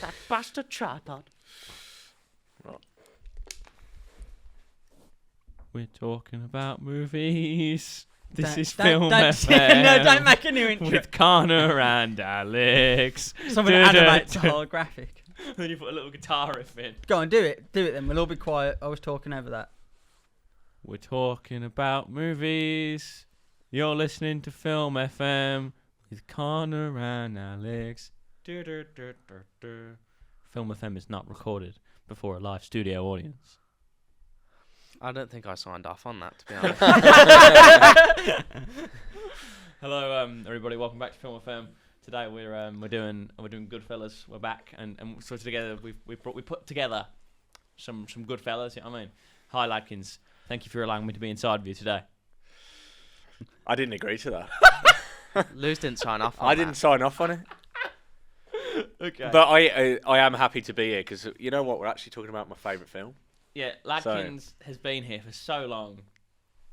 That bastard tripod. Right. We're talking about movies. This is Don't- Film don't- FM. No, don't make a new intro. With Connor and Alex. Someone animates a holographic. Then you put a little guitar riff in. Go on, do it. Do it then. We'll all be quiet. I was talking over that. We're talking about movies. You're listening to Film FM with Connor and Alex. Film FM is not recorded before a live studio audience. I don't think I signed off on that, to be honest. Hello, everybody. Welcome back to Film FM. Today we're doing Goodfellas. We're back and so together we put together some Goodfellas. You know what I mean? Hi, Adkins. Thank you for allowing me to be inside with you today. I didn't agree to that. Luz didn't sign off on I didn't sign off on it. Okay. But I am happy to be here because you know what? We're actually talking about my favourite film. Yeah, Adkins has been here for so long.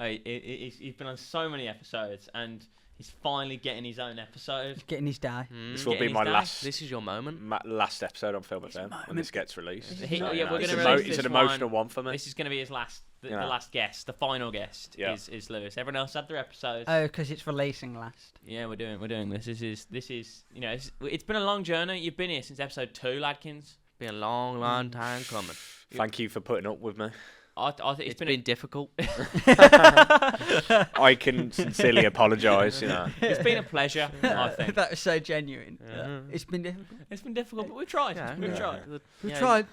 He's been on so many episodes, and he's finally getting his own episode. He's getting his day. This will be Getting my his day. last This is your moment. last episode on Film FM when this gets released. We're going to it's release it's this an emotional one for me. This is going to be his last, the Yeah. last guest, the final guest is Lewis. Everyone else had their episodes. Oh, because it's releasing last. Yeah, we're doing this. This is you know, it's been a long journey. You've been here since episode 2, Ladkins. Been a long time coming. Thank you for putting up with me. I think It's been difficult. I can sincerely apologise. You know, it's been a pleasure. I think That was so genuine. Yeah. It's been difficult. it's been difficult, but we've tried. Yeah, We've yeah. tried. We've Yeah. tried,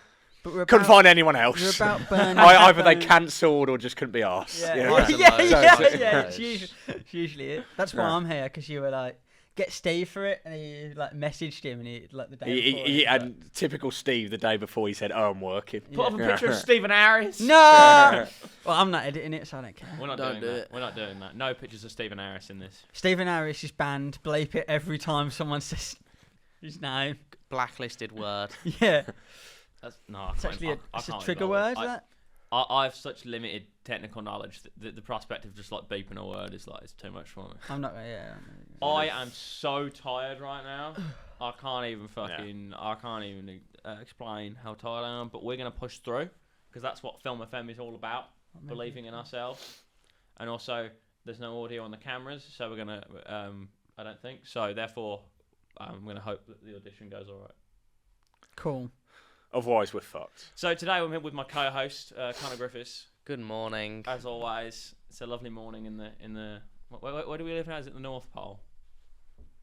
but we're couldn't about, find anyone we're else. about burning. Either they burning- cancelled or just couldn't be arsed. Yeah, you know? Lots of yeah, those, yeah, lots of yeah. those. It's usually it. That's why Yeah. I'm here, because you were like, get Steve for it, and he like messaged him, and he like the day before. He he was and typical Steve the day before he said, "Oh, I'm working." Put up a Yeah. picture of Stephen Harris. like, no. Well, I'm not editing it, so I don't care. We're not Don't doing do that. it. We're not doing that. No pictures of Stephen Harris in this. Stephen Harris is banned. Bleep it every time someone says his name. Blacklisted word. Yeah, That's no. I it's can't- actually I it's a can't trigger go word. with it. That. I have such limited technical knowledge that the prospect of just like beeping a word is like it's too much for me. I'm not. Yeah. I am so tired right now. I can't even explain how tired I am. But we're gonna push through because that's what Film FM is all about. Believing in ourselves, and also there's no audio on the cameras, so we're gonna. I don't think so. Therefore, I'm gonna hope that the audition goes all right. Cool. Otherwise, we're fucked. So today I'm here with my co-host Connor Griffiths. Good morning. As always, it's a lovely morning in the. Where do we live now? Is it the North Pole?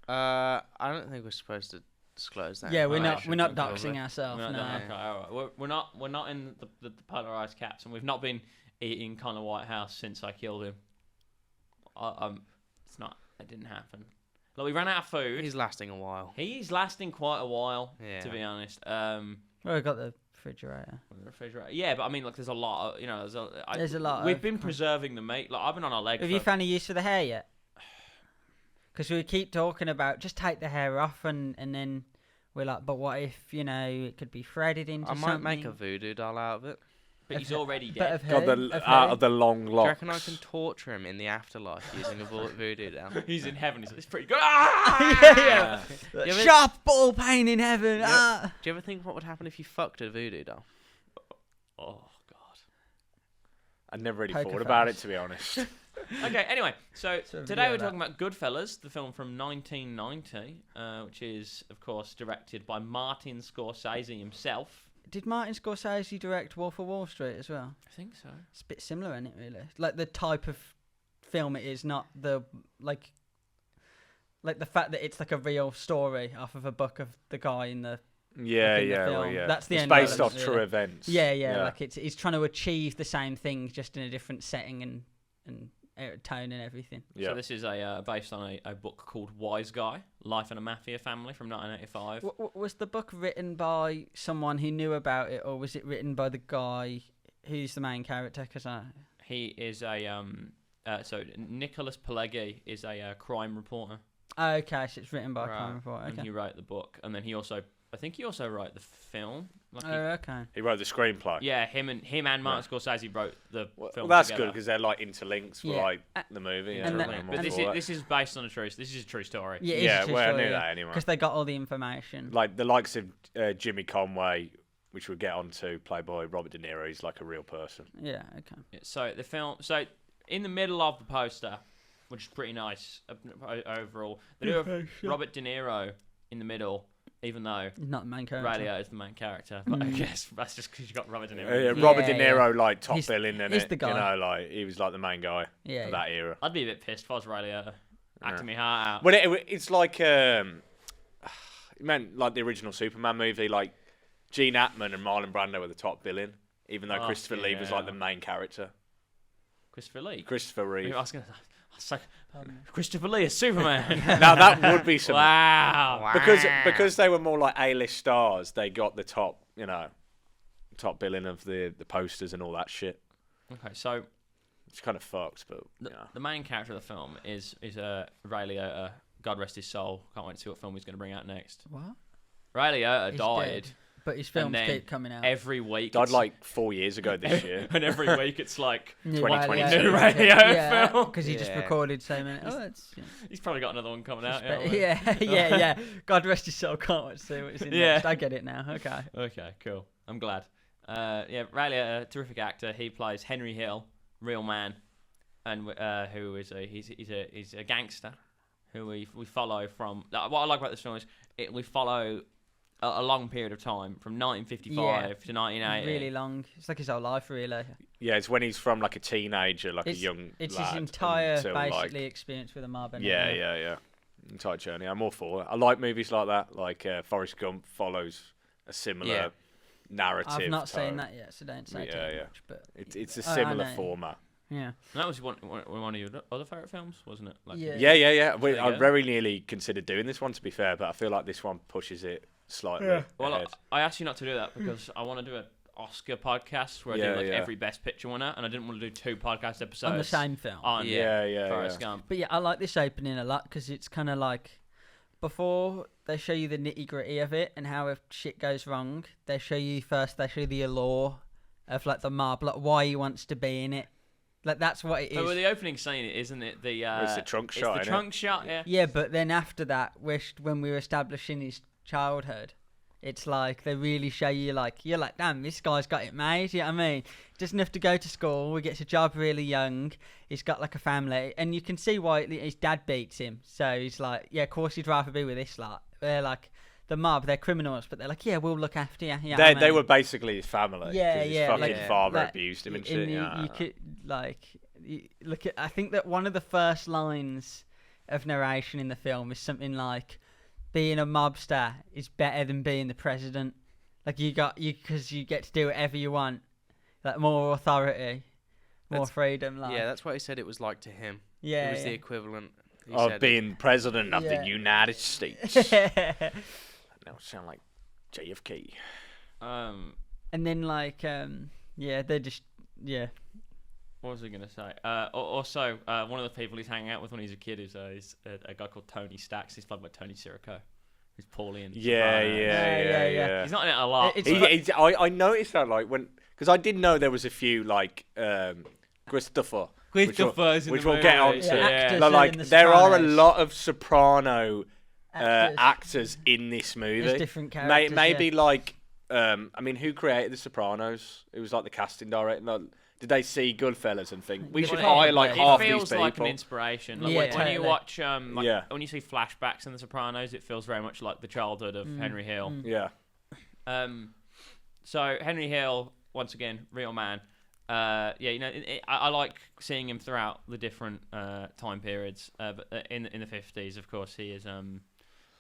I don't think we're supposed to disclose that. Yeah, we're information. not probably. doxing ourselves. No, No. okay, all right. We're not in the polarized caps, and we've not been eating Connor Whitehouse since I killed him. It's not. It didn't happen. Like we ran out of food. He's lasting a while. He's lasting quite a while, Yeah. to be honest. Well, we got the refrigerator. The refrigerator. Yeah, but I mean, like, there's a lot. There's There's a lot We've of- been preserving the meat. Like, I've been on a leg. Have you found a use for the hair yet? Because we keep talking about just take the hair off, and then we're like, but what if it could be threaded into I something? might make a voodoo doll out of it. But he's already But dead. of Got who? the Of out who? of the long Do you reckon I locks. can torture him in the afterlife using a voodoo doll? He's in heaven. He's like, it's pretty good. Ah! yeah. You ever- Sharp ball pain in heaven. Yeah. Ah. Do you ever think what would happen if you fucked a voodoo doll? Oh God. I never really Poker thought about it, face. to be honest. Okay. Anyway, so So, today yeah, we're that- talking about Goodfellas, the film from 1990, which is, of course, directed by Martin Scorsese himself. Did Martin Scorsese direct Wolf of Wall Street as well? I think so. It's a bit similar, isn't it? Really, like the type of film it is, not the like the fact that it's like a real story off of a book of the guy in the. Yeah, in the yeah, well, film. yeah. That's the It's end based element, off true really. events. Yeah, like he's trying to achieve the same things just in a different setting and tone and everything. Yeah. So this is based on a book called Wise Guy: Life in a Mafia Family from 1985. Was the book written by someone who knew about it, or was it written by the guy who's the main character? Because He is so Nicholas Pileggi is a crime reporter, okay, so it's written by a crime Right. reporter. and Okay. he wrote the book, and then he also I think he also wrote the film. Like Oh, okay. He wrote the screenplay. yeah, him and Martin Scorsese wrote the Well, film. that's together. good because they're like interlinks for Yeah. like the movie. Yeah, And and that- I'm all but this for is it. this is based on a true. This is a true story. Yeah, it is Yeah, a true well, I story, knew that anyway. because they got all the information. Like the likes of Jimmy Conway, which we'll get onto, played by Robert De Niro. He's like a real person. Yeah, okay. Yeah, so the film. So in the middle of the poster, which is pretty nice overall, they do have Robert De Niro in the middle, even though He's not the main character. Ray Liotta is the main character. But I Mm. guess that's just because you got Robert De Niro. Robert De Yeah, Niro, like top He's- billing in he's it. the guy. You know, like he was like the main guy Yeah, of that era. I'd be a bit pissed if I was Ray Liotta acting Yeah. me heart out. Well, it's like it meant like the original Superman movie. Like Gene Hackman and Marlon Brando were the top billing, even though Oh, Christopher Lee was like yeah. the main character. Christopher Lee. Christopher Reeve. I was gonna. Christopher Lee as Superman. Now that would be something. Wow. Because they were more like A-list stars, they got the top, top billing of the posters and all that shit. Okay, so It's kind of fucked, but the main character of the film is Ray Liotta. God rest his soul. Can't wait to see what film he's going to bring out next. What? Ray Liotta He's died dead. But his films then keep coming out. every week. died it's- like 4 years ago this year. and every week it's like 2022. New Ray Liotta film. Because he just Yeah. recorded so many. Oh, that's he's probably got another one coming out. yeah. God rest his soul. Can't wait to see what's in Yeah. next. I get it now. Okay. Okay, cool. I'm glad. Yeah, Ray Liotta, terrific actor. He plays Henry Hill, real man, and who is he's a gangster, who we follow from. What I like about this film is we follow a long period of time from 1955 to 1980. Really long. It's like his whole life, really. Yeah, it's when he's from like a teenager, like It's- a young It's lad, his entire until, basically like, experience with a mob. And yeah. Entire journey. I'm all for it. I like movies like that. Like Forrest Gump follows a similar Yeah. narrative. I've not tone. seen that yet, so don't say Yeah, too yeah. much. But It's a I similar know. format. yeah. And that was one of your other favourite films, wasn't it? Like, Yeah. Yeah. There you I go. very nearly considered doing this one, to be fair, but I feel like this one pushes it slightly Well, ahead. I asked you not to do that because I want to do an Oscar podcast where I do like Yeah. every Best Picture winner, and I didn't want to do 2 podcast episodes On the same film. on Yeah. Forrest Gump. But yeah, I like this opening a lot because it's kind of like before they show you the nitty gritty of it and how if shit goes wrong, they show you the allure of like the mob, like why he wants to be in it. Like that's what it is. Oh, well, the opening scene, isn't it? It's the trunk shot, It's the innit? trunk shot, yeah. Yeah, but then after that, when we were establishing his childhood, it's like they really show you you're like, damn, this guy's got it made. You know what I mean? Doesn't have to go to school. He gets a job really young. He's got like a family, and you can see why his dad beats him. So he's like, yeah, of course he'd rather be with this lot. They're like the mob. They're criminals, but they're like, yeah, we'll look after you. You know what I They mean? were basically his family. 'cause Yeah, his yeah, fucking like- father like, abused him and and shit. you, Yeah. you could look at. I think that one of the first lines of narration in the film is something like, "Being a mobster is better than being the president." Like because you get to do whatever you want, like more authority, more That's- freedom. Like Yeah, that's what he said it was like to him. yeah, It was the yeah. equivalent. He Of said being president of Yeah. the United States. Now sound like JFK. And then they're just What was I going to say? Also, one of the people he's hanging out with when he's a kid is a guy called Tony Stacks. He's played by Tony Sirico, who's Paulie and Yeah. He's not in it a lot. It's but- I noticed that because I did know there was a few Christopher. Christopher's in which the we'll get movie. onto. Yeah, Yeah. actors But, are in The there are a Sopranos. lot of soprano actors. actors in this movie. There's different characters. Maybe yeah. who created The Sopranos? It was like the casting director. Like, did they see Goodfellas and think we Well, should it- hire like it half these feels like an people? inspiration. Like Yeah, when you totally. watch, Yeah. when you see flashbacks in The Sopranos, it feels very much like the childhood of Henry Hill. Yeah, So Henry Hill, once again, real man. I like seeing him throughout the different time periods. But in the 50s, of course, he is.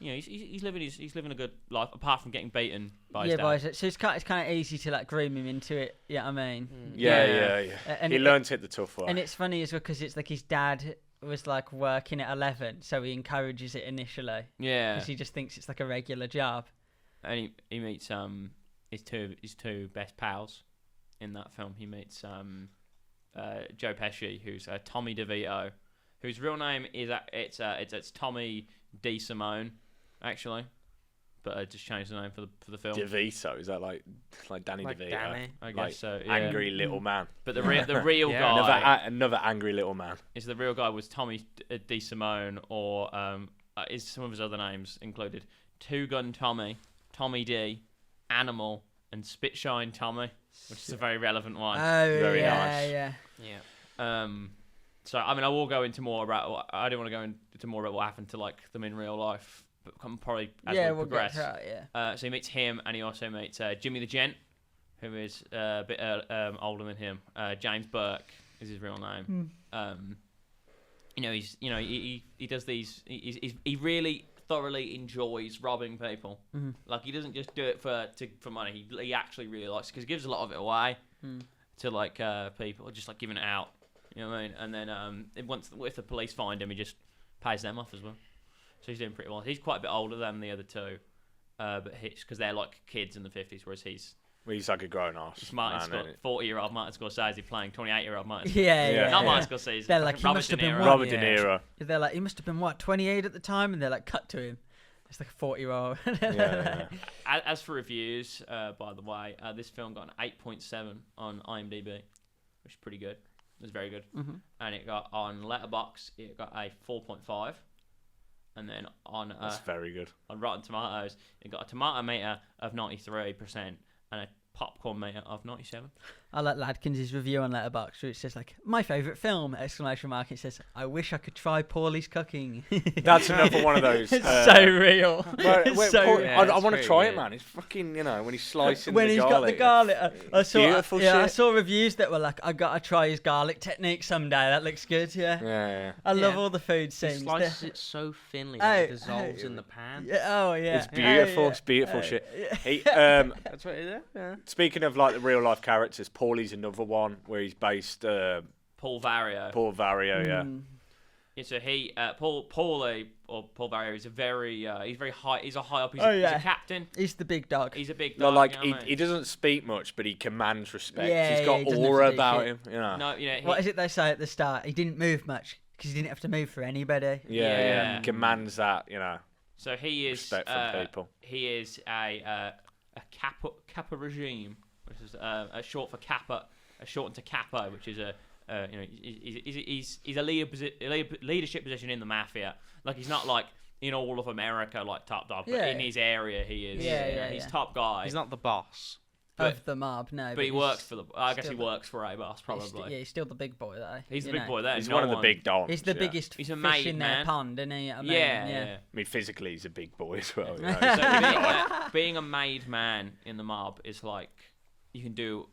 He's living a good life apart from getting beaten by his dad. So it's kind of easy to like groom him into it. Yeah, I mean. yeah. And He learns it the tough way. And it's funny as well because it's like his dad was like working at 11, so he encourages it initially Yeah, because he just thinks it's like a regular job. and he meets his two best pals in that film. He meets Joe Pesci, who's Tommy DeVito, whose real name is it's Tommy D. Simone, actually, but I just changed the name for the film. DeVito, is that like Danny Like DeVito? Danny. I guess Like so. Yeah. angry little man. But the real Yeah. guy Another angry little man. is the real guy was Tommy DeSimone, or is some of his other names included: Two Gun Tommy, Tommy D, Animal, and Spitshine Tommy, which is a very relevant one. Oh, Very yeah, nice. yeah. Yeah. So I mean, I will go into more about. I don't want to go into more about what happened to like them in real life, but probably as Yeah, we we'll progress. get to that, yeah. So he meets him, and he also meets Jimmy the Gent, who is a bit older than him. James Burke is his real name. He does these. He really thoroughly enjoys robbing people. Like he doesn't just do it for money. He actually really likes it because he gives a lot of it away to like people, just like giving it out. You know what I mean? And then if the police find him, he just pays them off as well. So he's doing pretty well. He's quite a bit older than the other two, but because they're like kids in the 50s, whereas he's like a grown ass. Martin man, Scott, 40-year-old Martin Scorsese playing 28-year-old Martin. Yeah. Not Martin Scorsese. They're like, he Robert must De have been Niro. what? Robert De Niro. They're like, he must have been, 28 at the time? And they're like, cut to him. It's like a 40-year-old. Yeah. As for reviews, by the way, this film got an 8.7 on IMDb, which is pretty good. It was very good. And it got on Letterboxd, it got a 4.5. And then on That's very good. on Rotten Tomatoes, it got a tomato meter of 93% and a popcorn meter of 97. I like Adkins' review on Letterboxd, where it says like, my favourite film, ! It says, I wish I could try Paulie's cooking. That's another one of those. It's so real. It's so Paul, real. Yeah, I it's want to pretty try it, good. man. It's fucking, when he's slicing When the he's garlic. got the garlic, I saw Beautiful I shit. saw reviews that were like, I gotta try his garlic technique someday. That looks good. Yeah, Yeah. I love Yeah. all the food He scenes. slices They're- it so thinly that it Oh, dissolves in the pan. Yeah, oh yeah, It's beautiful. Oh, It's beautiful Oh, shit. yeah. He, That's what it is. Yeah. speaking of like the real life characters, Paulie's another one where he's based Paul Vario. Paul Vario. Yeah. Yeah, so he, Paul Vario is he's very high. He's a high up. He's Oh, a yeah. captain. He's the big dog. He's a big No, dog. like you know he, what I mean? he doesn't speak much, but he commands respect. Yeah, He's got he doesn't have aura to do about shit. him. You know. No, you know. What is it they say at the start? He didn't move much because he didn't have to move for anybody. Yeah. Yeah. Commands that. You know. So he is Respect from people. He is a Kappa regime, which is a short for Kappa, a shortened to Capo, which is he's a leadership position in the mafia. Like he's not like in all of America like top dog, but Yeah. in his area he is. Yeah, he's yeah. top guy. He's not the boss. But- Of the mob, no. but he he's works for the. I guess he still the- works for a boss probably. Yeah, he's still the big boy though. He's the you big know. boy there. He's no one of the big dons. He's the yeah. biggest He's a fish made in man. their pond, isn't he? I mean, Yeah. I mean, physically, he's a big boy as well. You Yeah. know. So being a made man in the mob is like you can do.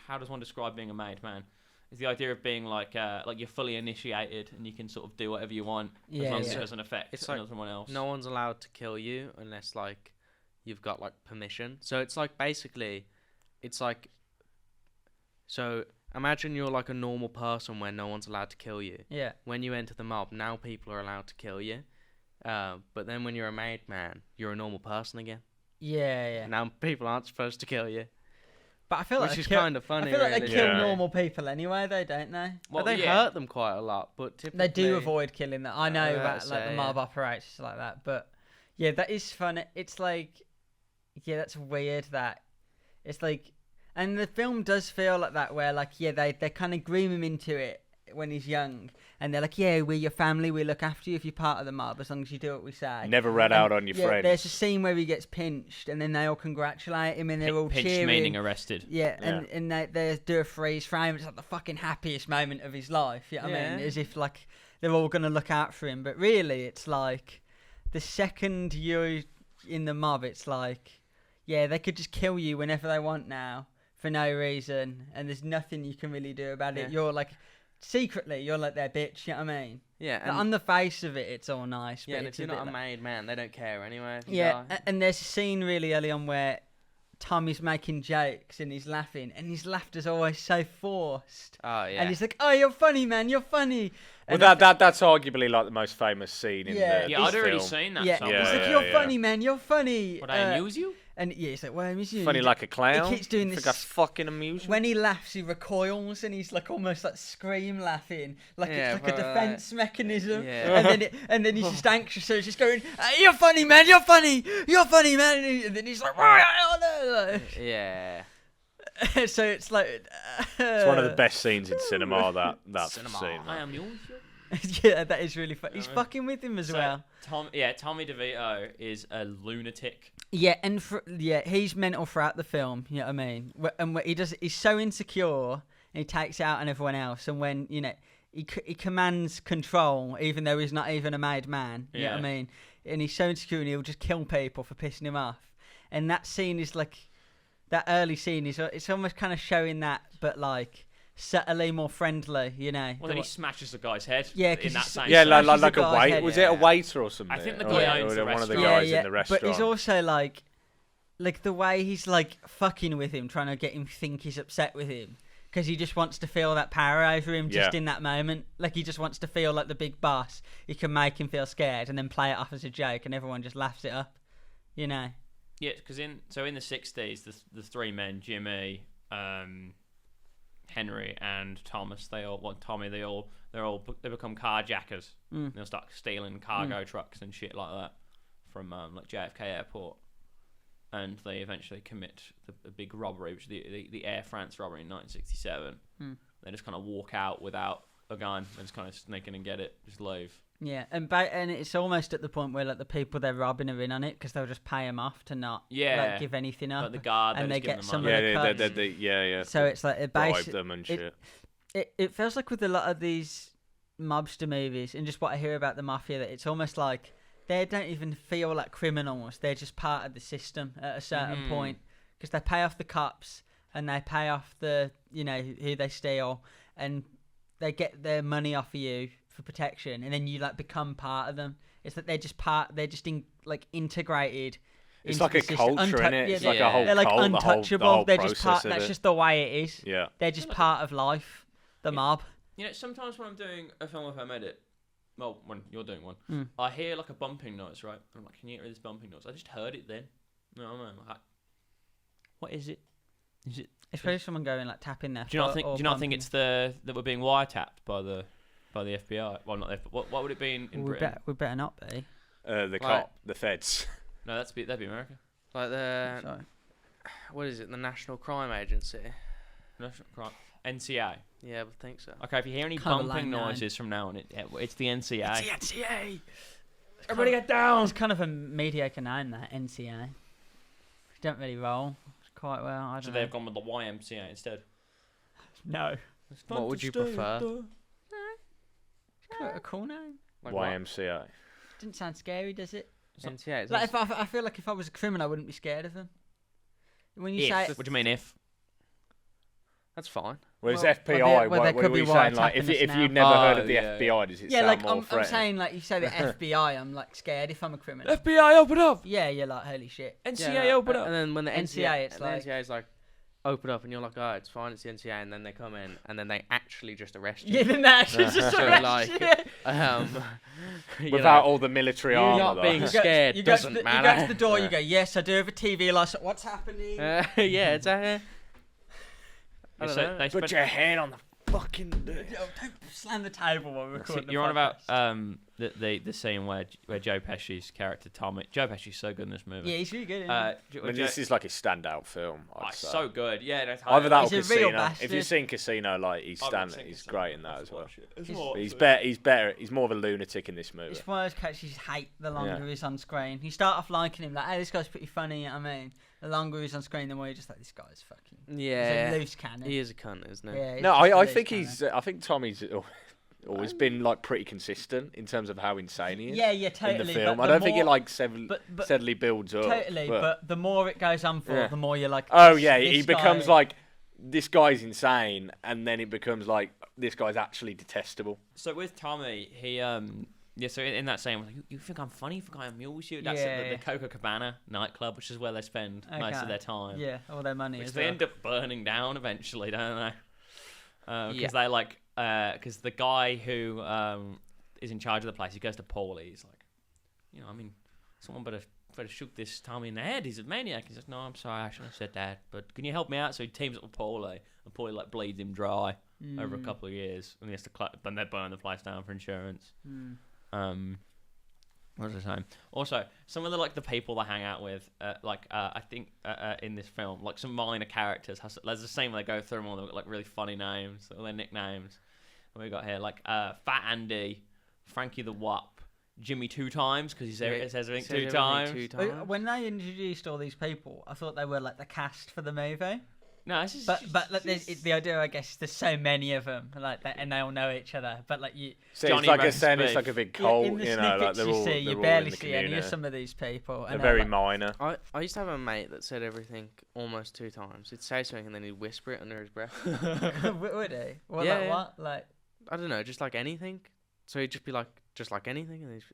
How does one describe being a made man? It's the idea of being like you're fully initiated and you can sort of do whatever you want as Yeah, long as yeah. it doesn't affect It's like someone else. No one's allowed to kill you unless like you've got like permission. So it's like basically, it's like. So imagine you're like a normal person where no one's allowed to kill you. Yeah. When you enter the mob, now people are allowed to kill you. But then when you're a made man, you're a normal person again. Yeah. Now people aren't supposed to kill you. But I feel Which like is they kill- kind of funny, I feel like they really. kill Yeah. normal people anyway, though, don't they? Well, But they yeah. hurt them quite a lot. But typically, They do avoid killing them. I know Yeah, that so, like the mob operates like that, but yeah, that is fun. It's like, yeah, that's weird. That it's like, and the film does feel like that, where like, yeah, they kind of groom him into it when he's young, and they're like, yeah, we're your family, we look after you if you're part of the mob, as long as you do what we say. Never rat out on your Yeah, friends. there's a scene where he gets pinched, and then they all congratulate him, and they're all Pinched cheering. meaning arrested. Yeah, and they do a freeze frame. It's like the fucking happiest moment of his life. You know what I mean? Yeah. As if like they're all gonna look out for him, but really, it's like the second you're in the mob, it's like, yeah, they could just kill you whenever they want now for no reason, and there's nothing you can really do about it. Yeah. You're like secretly, you're like their bitch. You know what I mean? Yeah, Like, and, on the face of it, it's all nice. yeah, but and it's if you're a not bit a like- made man, they don't care anyway. If you yeah, die. and there's a scene really early on where Tommy's making jokes and he's laughing, and his laughter's always so forced. Oh yeah. And he's like, "Oh, you're funny, man. You're funny." Well, And that's arguably like the most famous scene in Yeah. the Yeah, I'd already film. seen that. yeah, somewhere. he's like, Yeah, "You're yeah. funny, man. You're funny." Would I amuse you? And yeah, he's like, "Well, I miss you." Funny like a clown. He keeps doing I this. think that's fucking amusing. When he laughs, he recoils, and he's like almost like scream laughing, like it's like a defense mechanism. Yeah. And then he's just anxious, so he's just going, "You're funny, man. You're funny. You're funny, man." And then he's like, Yeah. so it's like It's one of the best scenes in cinema. That scene. I am yours. yeah, that is really fun. He's fucking with him as well. Tommy DeVito is a lunatic. Yeah, and he's mental throughout the film. You know what I mean? And he's so insecure, and he takes it out on everyone else. And when he commands control, even though he's not even a made man. You know what I mean? And he's so insecure, and he'll just kill people for pissing him off. And that scene is like that early scene is it's almost kind of showing that, but like subtly more friendly, Well, then he smashes the guy's head. Yeah, in that same Yeah, scene. like a guy's wait. head. Was it a waiter or something? I think the Or- guy or owns the one of the restaurant. guys in the restaurant. But he's also like the way he's like fucking with him, trying to get him to think he's upset with him. Because he just wants to feel that power over him just in that moment. Like, he just wants to feel like the big boss. He can make him feel scared and then play it off as a joke, and everyone just laughs it up. You know? Yeah, because in the 60s, the three men, Jimmy, Henry, and Thomas, they become carjackers. They'll start stealing cargo trucks and shit like that from like JFK Airport. And they eventually commit the big robbery, which is the Air France robbery in 1967. They just kind of walk out without a gun. They just kind of sneak in and get it, just leave. Yeah, and it's almost at the point where like the people they're robbing are in on it because they'll just pay them off to not like, give anything up. Like the guard, and they just give get them some money. of the cuts. Yeah. So it's like it bribe them and shit. It feels like with a lot of these mobster movies and just what I hear about the mafia, that it's almost like they don't even feel like criminals. They're just part of the system at a certain point because they pay off the cops and they pay off the who they steal, and they get their money off of you for protection, and then you like become part of them. It's that they're just integrated. It's like a culture, innit? It's like a whole they're like cult, untouchable. the whole They're just part. process of That's it. just the way it is. Yeah. They're just part of life. The mob. Sometimes when I'm doing a film with home edit, well, when you're doing one, I hear like a bumping noise, right? I'm like, can you hear this bumping noise? I just heard it then. No, I'm like, what is it? Is it? It's probably someone going like tapping their. Do you not think it's that we're being wiretapped by the FBI? Well, not the FBI. What would it be in Britain? We better not be. The cop, the feds. No, that'd be America. Like Sorry. what is it? The National Crime Agency. National Crime. NCA. Yeah, I think so. Okay, if you hear any Kind of a bumping lame noises from now on, it's the NCA. It's the NCA. Everybody get down. It's kind of a mediocre name, that NCA. Don't really roll quite well. I So don't know. they've gone with the YMCA instead. No. What would you prefer? Quite a cool name. Like what? YMCA. Didn't sound scary, does it? NTA. Is Like that- I feel like if I was a criminal, I wouldn't be scared of them. When you If. say What do you mean if? That's fine. Whereas Well, FBI, well, they what could are be we saying? Like, wiretapping us if now. you've never heard of the yeah, FBI, does it yeah, sound like more I'm threatening? saying, like you say the FBI, I'm like scared if I'm a criminal. FBI, open up. Yeah, you're like holy shit. NCA, open up. And then when the NCA, it's the like- NCA is like, open up, and you're like, oh, it's fine, it's the NCA, and then they come in, and then they actually just arrest you. Yeah, then they actually just So, arrest like, you. Without all the military you armor, not though. being You go- scared you go to doesn't the, matter. You go to the door, you go, yes, I do have a TV license. What's happening? Yeah, it's a. I don't know. They Put spent- your hand on the fucking door. Yo, don't slam the table while we're recording the You're on about podcast. the scene where Joe Pesci's character Tommy. Joe Pesci's so good in this movie. Yeah, he's really good. Uh, I mean, this is like a standout film. oh, I'd say. so good. Yeah, that's Either that or He's a real Casino. If bastard. you've seen Casino, like he's I've not standing, seen he's Casino. great in that as well. He's He's better. He's more of a lunatic in this movie. It's one of those characters you just hate the longer Yeah. he's on screen. You start off liking him, like, hey, this guy's pretty funny, you know what I mean? The longer he's on screen, the more you're just like, this guy's fucking... Yeah. He's a loose cannon. He is a cunt, isn't he? Yeah, he's No, just a I loose think cannon. he's. I think Tommy's always been like pretty consistent in terms of how insane he is. Yeah, totally. In the film, but I the don't think it more- like but- steadily builds up. Totally, but the more it goes on for, Yeah. the more you're like... Oh this- yeah, this he becomes guy- like this guy's insane, and then it becomes like this guy's actually detestable. So with Tommy, he so in that scene, I was like, you think I'm funny? You think I amuse you? That's Yeah. the Coca Cabana nightclub, which is where they spend most Okay. of their time. Yeah, all their money Which as they well. end up burning down eventually, don't they? Because Yeah. they like, because the guy who is in charge of the place, he goes to Paulie. He's like, I mean, someone better I'd have shook this Tommy in the head. He's a maniac. He's like, no, I'm sorry, I shouldn't have said that. But can you help me out? So he teams up with Paulie, and Paulie like bleeds him dry over a couple of years, and he has to then they burn the place down for insurance. What was I saying? Also, some of the people they hang out with, I think in this film, like some minor characters, there's a scene where they go through them all. They've got like really funny names, all their nicknames. What we got here, like Fat Andy, Frankie the Wop, Jimmy 2 times because it says everything 2 times. When they introduced all these people, I thought they were like the cast for the movie. No, it's just, but like, the idea, I guess, there's so many of them, like that, and they all know each other. But like you, so Johnny it's like Rose it's like a big cult, in the you know, like snippets they're you all, see, they're you all barely in the see any of community. some of these people. They're very minor. I used to have a mate that said everything almost 2 times. He'd say something and then he'd whisper it under his breath. Would he? Well, Yeah, like yeah. what? Like I don't know, just like anything. So he'd just be like, just like anything, and he's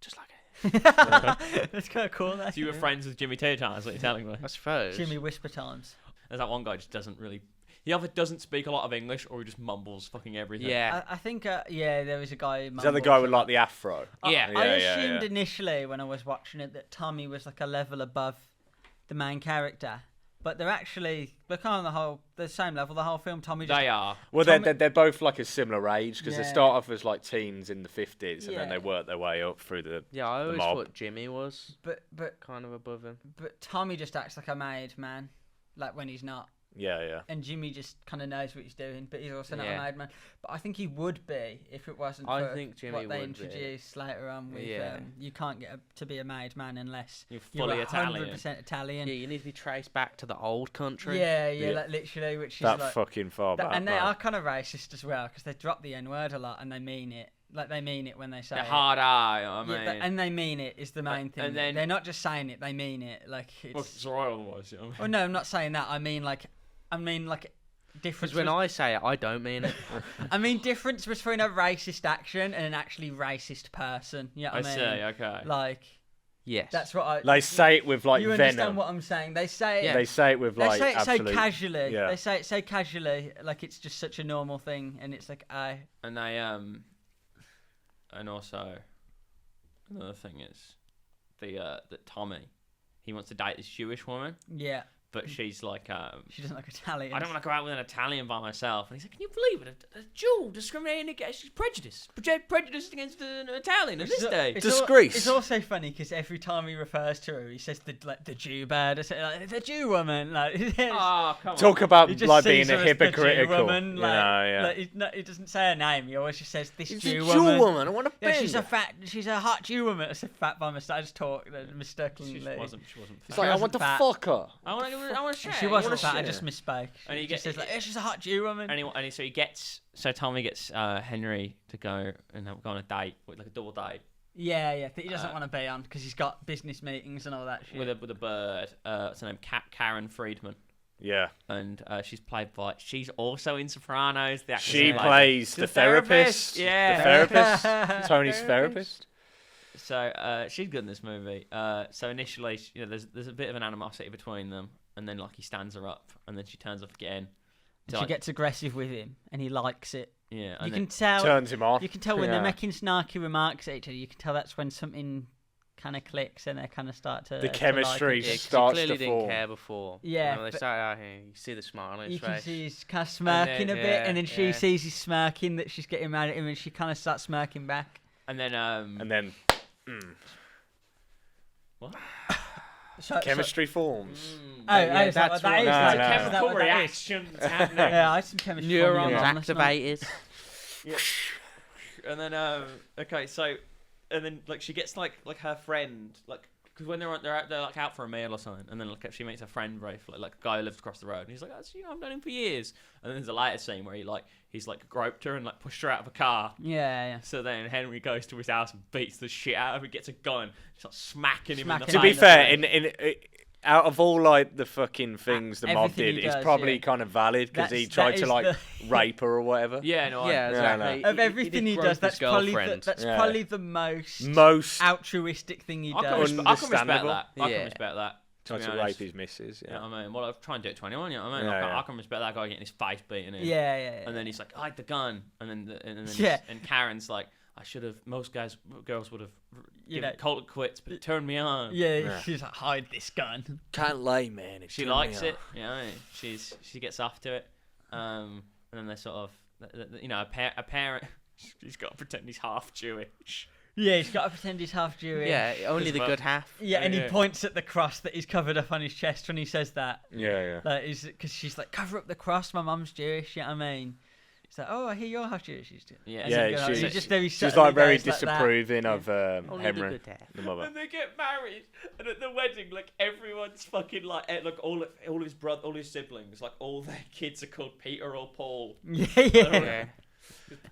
just like anything. that's kind of cool. so you were friends with Jimmy 2 times, what you're telling me? I suppose. Jimmy Whisper Times. There's that one guy just doesn't really. He either doesn't speak a lot of English or he just mumbles fucking everything. Yeah. I think, there was a guy. Is that the guy with like the afro? Yeah. I Yeah, assumed yeah. initially when I was watching it that Tommy was like a level above the main character, but they're kind of the same level. The whole film, Tommy. They are. Well, Tommy- they're both like a similar age because they Yeah. start off as like teens in the 50s and Yeah. then they work their way up through the. Yeah, I always mob. thought Jimmy was But kind of above him. Tommy just acts like a made man, like when he's not. Yeah. And Jimmy just kind of knows what he's doing, but he's also not Yeah. a made man. But I think he would be if it wasn't I for think Jimmy what they would be. introduced later on with Yeah. you can't get to be a made man unless You're you're fully Italian. 100% Italian. Yeah, you need to be traced back to the old country. Yeah, Yeah. like literally, which is That like fucking far back. and they man. are kind of racist as well because they drop the N word a lot and they mean it. Like they mean it when they say They're it. hard eye, I mean. Yeah, and they mean it is the main thing. and then- they're not just saying it; they mean it. Like Well, it's. it's alright otherwise, you know what I Oh mean? no, I'm not saying that. I mean like difference. Because when I say it, I don't mean it. I mean difference between a racist action and an actually racist person. You know what I I mean? see, okay. Like Yes. that's what I. They say it with like you understand venom. what I'm saying? They say it. Yeah. They say it with They like say it absolute. so casually. Yeah. They say it so casually, like it's just such a normal thing, and it's like And they, and also, another thing is, that Tommy, he wants to date this Jewish woman, yeah. but she's like, She doesn't like Italian. I don't want to go out with an Italian by myself. And he's like, can you believe it? A Jew discriminating against, she's prejudiced against an Italian in this day. Disgrace. It's also funny because every time he refers to her, he says the Jew bird, the Jew woman. Like, Oh, come Talk on. about he just like sees being her a as the Jew hypocritical. woman, You like, know, yeah. like, he doesn't say her name. He always just says this She's Jew a woman. Jew woman. I want to Yeah, bang. she's a hot Jew woman. I said fat by mistake. I just talk She mistakenly. wasn't It's fat. like I wasn't want to fat. fuck her. I want to share. She wasn't fat. I share. just misspoke. And he He just gets- says like, she's a hot Jew woman. So Tommy gets Henry to go and go on a date, like a double date, Yeah, that he doesn't want to be on because he's got business meetings and all that shit. with a bird. What's her name? Karen Friedman. Yeah. And she's played by. She's also in Sopranos. The actress She who plays the therapist. Yeah. The therapist. Tony's therapist. So she's good in this movie. So initially, there's a bit of an animosity between them, and then like he stands her up, and then she turns up again. She gets aggressive with him, and he likes it. Yeah. You And can then, tell. Turns him on. You can tell when Yeah. they're making snarky remarks at each other. You can tell that's when something kind of clicks and they kind of start to. The to chemistry like Yeah, it. 'cause he starts clearly to didn't form. care before. Yeah, When they but- started out here, you see the smile on his You can face. see he's kind of smirking a bit, yeah, and then she yeah. sees he's smirking that she's getting mad at him, and she kind of starts smirking back. and then And then So, chemistry forms. Oh, Yeah, is that that's what that what- is? No, Like, no. is that chemical what that is? reactions happening. Yeah, I had some chemistry. Neurons formula on last night. activated. And then okay, so and then like she gets like her friend like because when they're like out for a meal or something, and then like she meets a friend briefly, like a guy who lives across the road, and he's like, I've known him for years. And then there's a later scene where he's like groped her and like pushed her out of a car. Yeah. So then Henry goes to his house and beats the shit out of him, gets a gun, starts smacking him in the Smacking To him be face. fair, out of all like the fucking things the mob Everything did, he it's does, probably yeah. kind of valid because he That tried to is like the- rape her or whatever. Yeah, no, Yeah, exactly. no. Of everything he does, that's probably Yeah. probably the most Most altruistic thing he I can, does. I can respect Understandable. that. I Yeah. can respect that. tried be to honest. rape his missus. You Yeah. know what I mean? Well, I'll try and do it 21, you know what I mean? Yeah, I yeah. can respect that guy getting his face beaten in. Yeah. And then he's like, hide the gun. And then Yeah. and Karen's like, I should have. Most girls would have You given know- called it quits, but it turned me on. Yeah, Yeah. she's like, hide this gun. Can't lie, man. She likes it. You know, she gets off to it. And then they sort of, you know, a parent. He's got to pretend he's half Jewish. Yeah, he's got to pretend he's half Jewish. Yeah, only the well. good half. Yeah, and he Yeah. points at the cross that he's covered up on his chest when he says that. Yeah. Like, because she's like, cover up the cross, my mum's Jewish, you know what I mean? He's like, oh, I hear you're half Jewish. Yeah. And Yeah, he goes, she's- he just very She's subtly like very goes like that. disapproving of Only the Henry, good half. the mother. And they get married, and at the wedding, like everyone's fucking like all his brother, all his siblings, like all their kids are called Peter or Paul. Yeah. Yeah.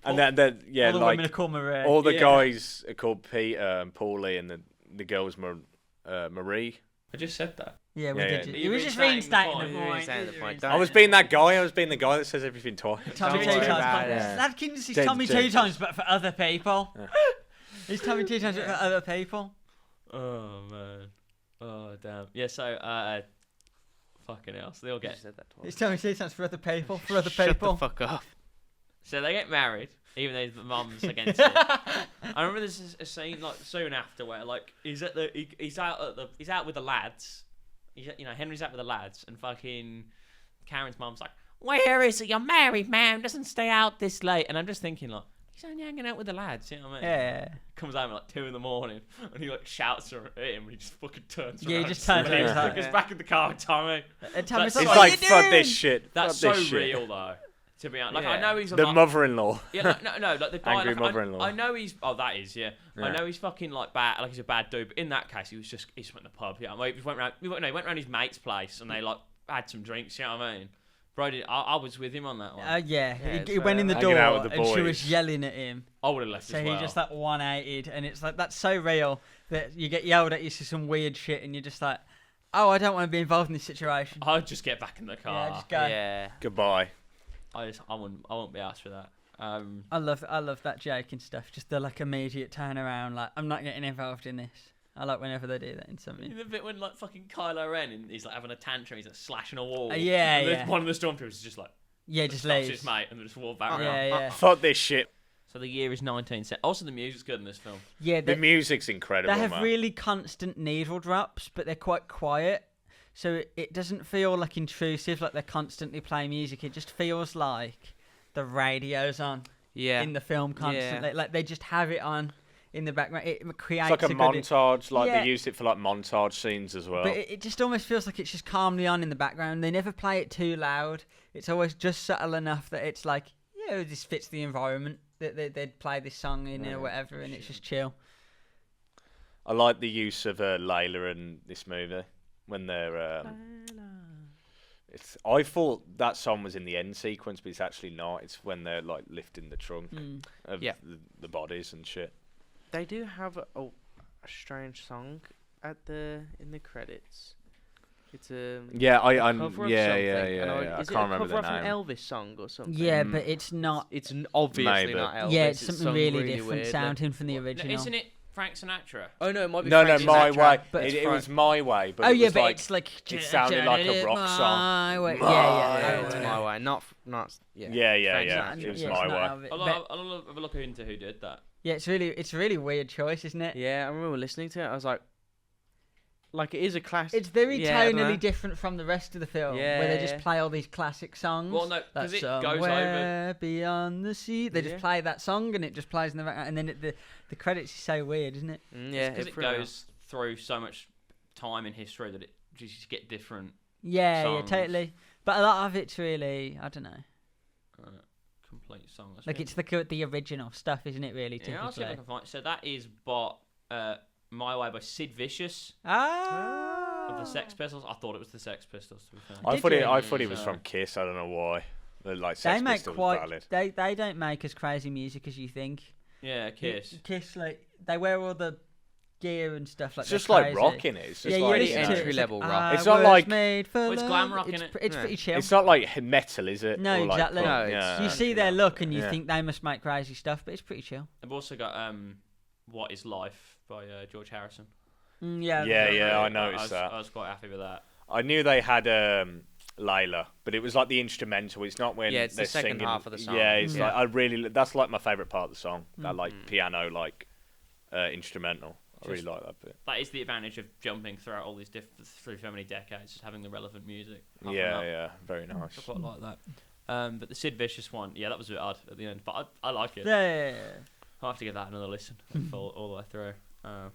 And then yeah, All the like women are called Maria. all the Yeah. guys are called Peter and Paulie, and the girls Marie. I just said that. Yeah, we Yeah, did. yeah. It You was were just saying reinstating the the point. You were point. saying the point. I was being that guy. I was being the guy that says everything twice. Tommy Don't two worry times. about it. Adkins is James- Tommy two James. times, but for other people. Yeah. He's Tommy two times, but for other people. Oh man. Oh damn. Yeah. So fucking hell. So they all You get. said that twice. It's Tommy two times for other people. For other Shut the people. fuck up. So they get married, even though the mum's against it. I remember there's a scene like soon after where like he's out with the lads. You know, Henry's out with the lads, and fucking Karen's mum's like, "Where is he? You're married, man. Doesn't stay out this late." And I'm just thinking like, he's only hanging out with the lads. You know what I mean? Yeah. Comes home at like 2 a.m, and he like shouts at him, and he just fucking turns Yeah, he around. just and turns around, leaves. like- Goes back in the car with Tommy. And Tommy's That's like, He's what like, are you fuck doing? this shit. That's fuck so this shit. real though. To be honest, like Yeah. I know he's a The mum- mother-in-law. Yeah, no, like the guy. Angry like, mother-in-law. I know he's. Oh, that is, yeah. I Yeah. know he's fucking like bad. Like he's a bad dude. But in that case, he went to the pub. Yeah, he went round. He went round his mate's place, and they like had some drinks. You know what I mean? Bro, I was with him on that one. Yeah, Yeah, he went in the Hanging door out with the and she was boys. yelling at him. I would have left So as he well. just like 180'd, and it's like that's so real that you get yelled at you for some weird shit, and you're just like, oh, I don't want to be involved in this situation. I'd just get back in the car. Yeah, just go. Yeah. Goodbye. I won't be asked for that. I love that joke and stuff. Just the like immediate turnaround. Like I'm not getting involved in this. I like whenever they do that in something. The bit when like fucking Kylo Ren and he's like having a tantrum, he's like slashing a wall. Yeah, and then yeah. One of the stormtroopers is just like Yeah, just stops leaves. his mate and then just walk back around. Yeah, yeah, Fuck this shit. So the year is 1970. Also, the music's good in this film. yeah. The They, music's incredible, they have man. really constant needle drops, but they're quite quiet, so it doesn't feel like intrusive. Like they're constantly playing music. It just feels like the radio's on Yeah. in the film constantly. Like they just have it on in the background. It creates It's like a good montage. Like Yeah. they used it for like montage scenes as well. But it just almost feels like it's just calmly on in the background. They never play it too loud. It's always just subtle enough that it's like, yeah, this fits the environment that they'd play this song in or whatever, and it's just chill. I like the use of Layla in this movie when they're. I thought that song was in the end sequence, but it's actually not. It's when they're like lifting the trunk of Yeah. the bodies and shit. They do have a strange song in the credits. It's a Yeah, I cover of yeah, something. yeah, and yeah, yeah. I Is can't it a remember cover the of an name. Elvis song or something? Yeah, Mm. but it's not. It's obviously Maybe. not Elvis. Yeah, it's something sung really, really different weird, sounding from the No, original. isn't it Frank Sinatra? Oh no, it might be. No, Frank My Sinatra, Way. but It it's was My Way, but Oh it yeah, was but like it's like it sounded like a rock song. My way. My Yeah, Oh, Way. it's My Way, not yeah. yeah, Frank yeah. Sinatra. It was Yeah, My it's not Way. Elvis, I'll have a look into who did that. yeah, it's really a weird choice, isn't it? Yeah, I remember listening to it. I was like it is a classic. It's very Yeah, I don't know. tonally different from the rest of the film, where they just Yeah. play all these classic songs. Well, no, 'cause That it goes over- Somewhere Beyond the Sea. They Yeah. just play that song, and it just plays in the background, and then the credits is so weird, isn't it? Yeah, because it threw me off. goes through so much time in history that it just get different Yeah, songs. yeah, totally. But a lot of it's really, I don't know. complete songs. Like it's the original stuff, isn't it? Really, Yeah, I'll see if I typically. can find. So that is My Way by Sid Vicious of the Sex Pistols. I thought it was the Sex Pistols. To be fair. I Did thought you? it was So- from Kiss. I don't know why. The like They Sex make Pistols quite. ballad. They don't make as crazy music as you think. Yeah, Kiss. Kiss, like they wear all the gear and stuff. Like It's just they're like crazy. rock in it. It's just Yeah, like you listen listen to to entry it, level like, rock. I It's not was like- made for it's love. glam rock, it's, innit? It's Yeah. pretty chill. It's not like metal, is it? No, Or like exactly. punk? No, it's- Yeah. You see their look and you Yeah. think they must make crazy stuff, but it's pretty chill. I've also got What Is Life by George Harrison. Yeah. Yeah, I I noticed was, that. I was quite happy with that. I knew they had Layla, but it was like the instrumental. It's not when Yeah, it's the they're second singing. half of the song. Yeah, it's Yeah. like that's like my favourite part of the song. That like piano instrumental. I really like that bit. That is the advantage of jumping throughout all these through so many decades, just having the relevant music. Yeah, very nice. I quite like that. But the Sid Vicious one, yeah, that was a bit odd at the end, but I like it. Yeah. I'll have to give that another listen all the way through. I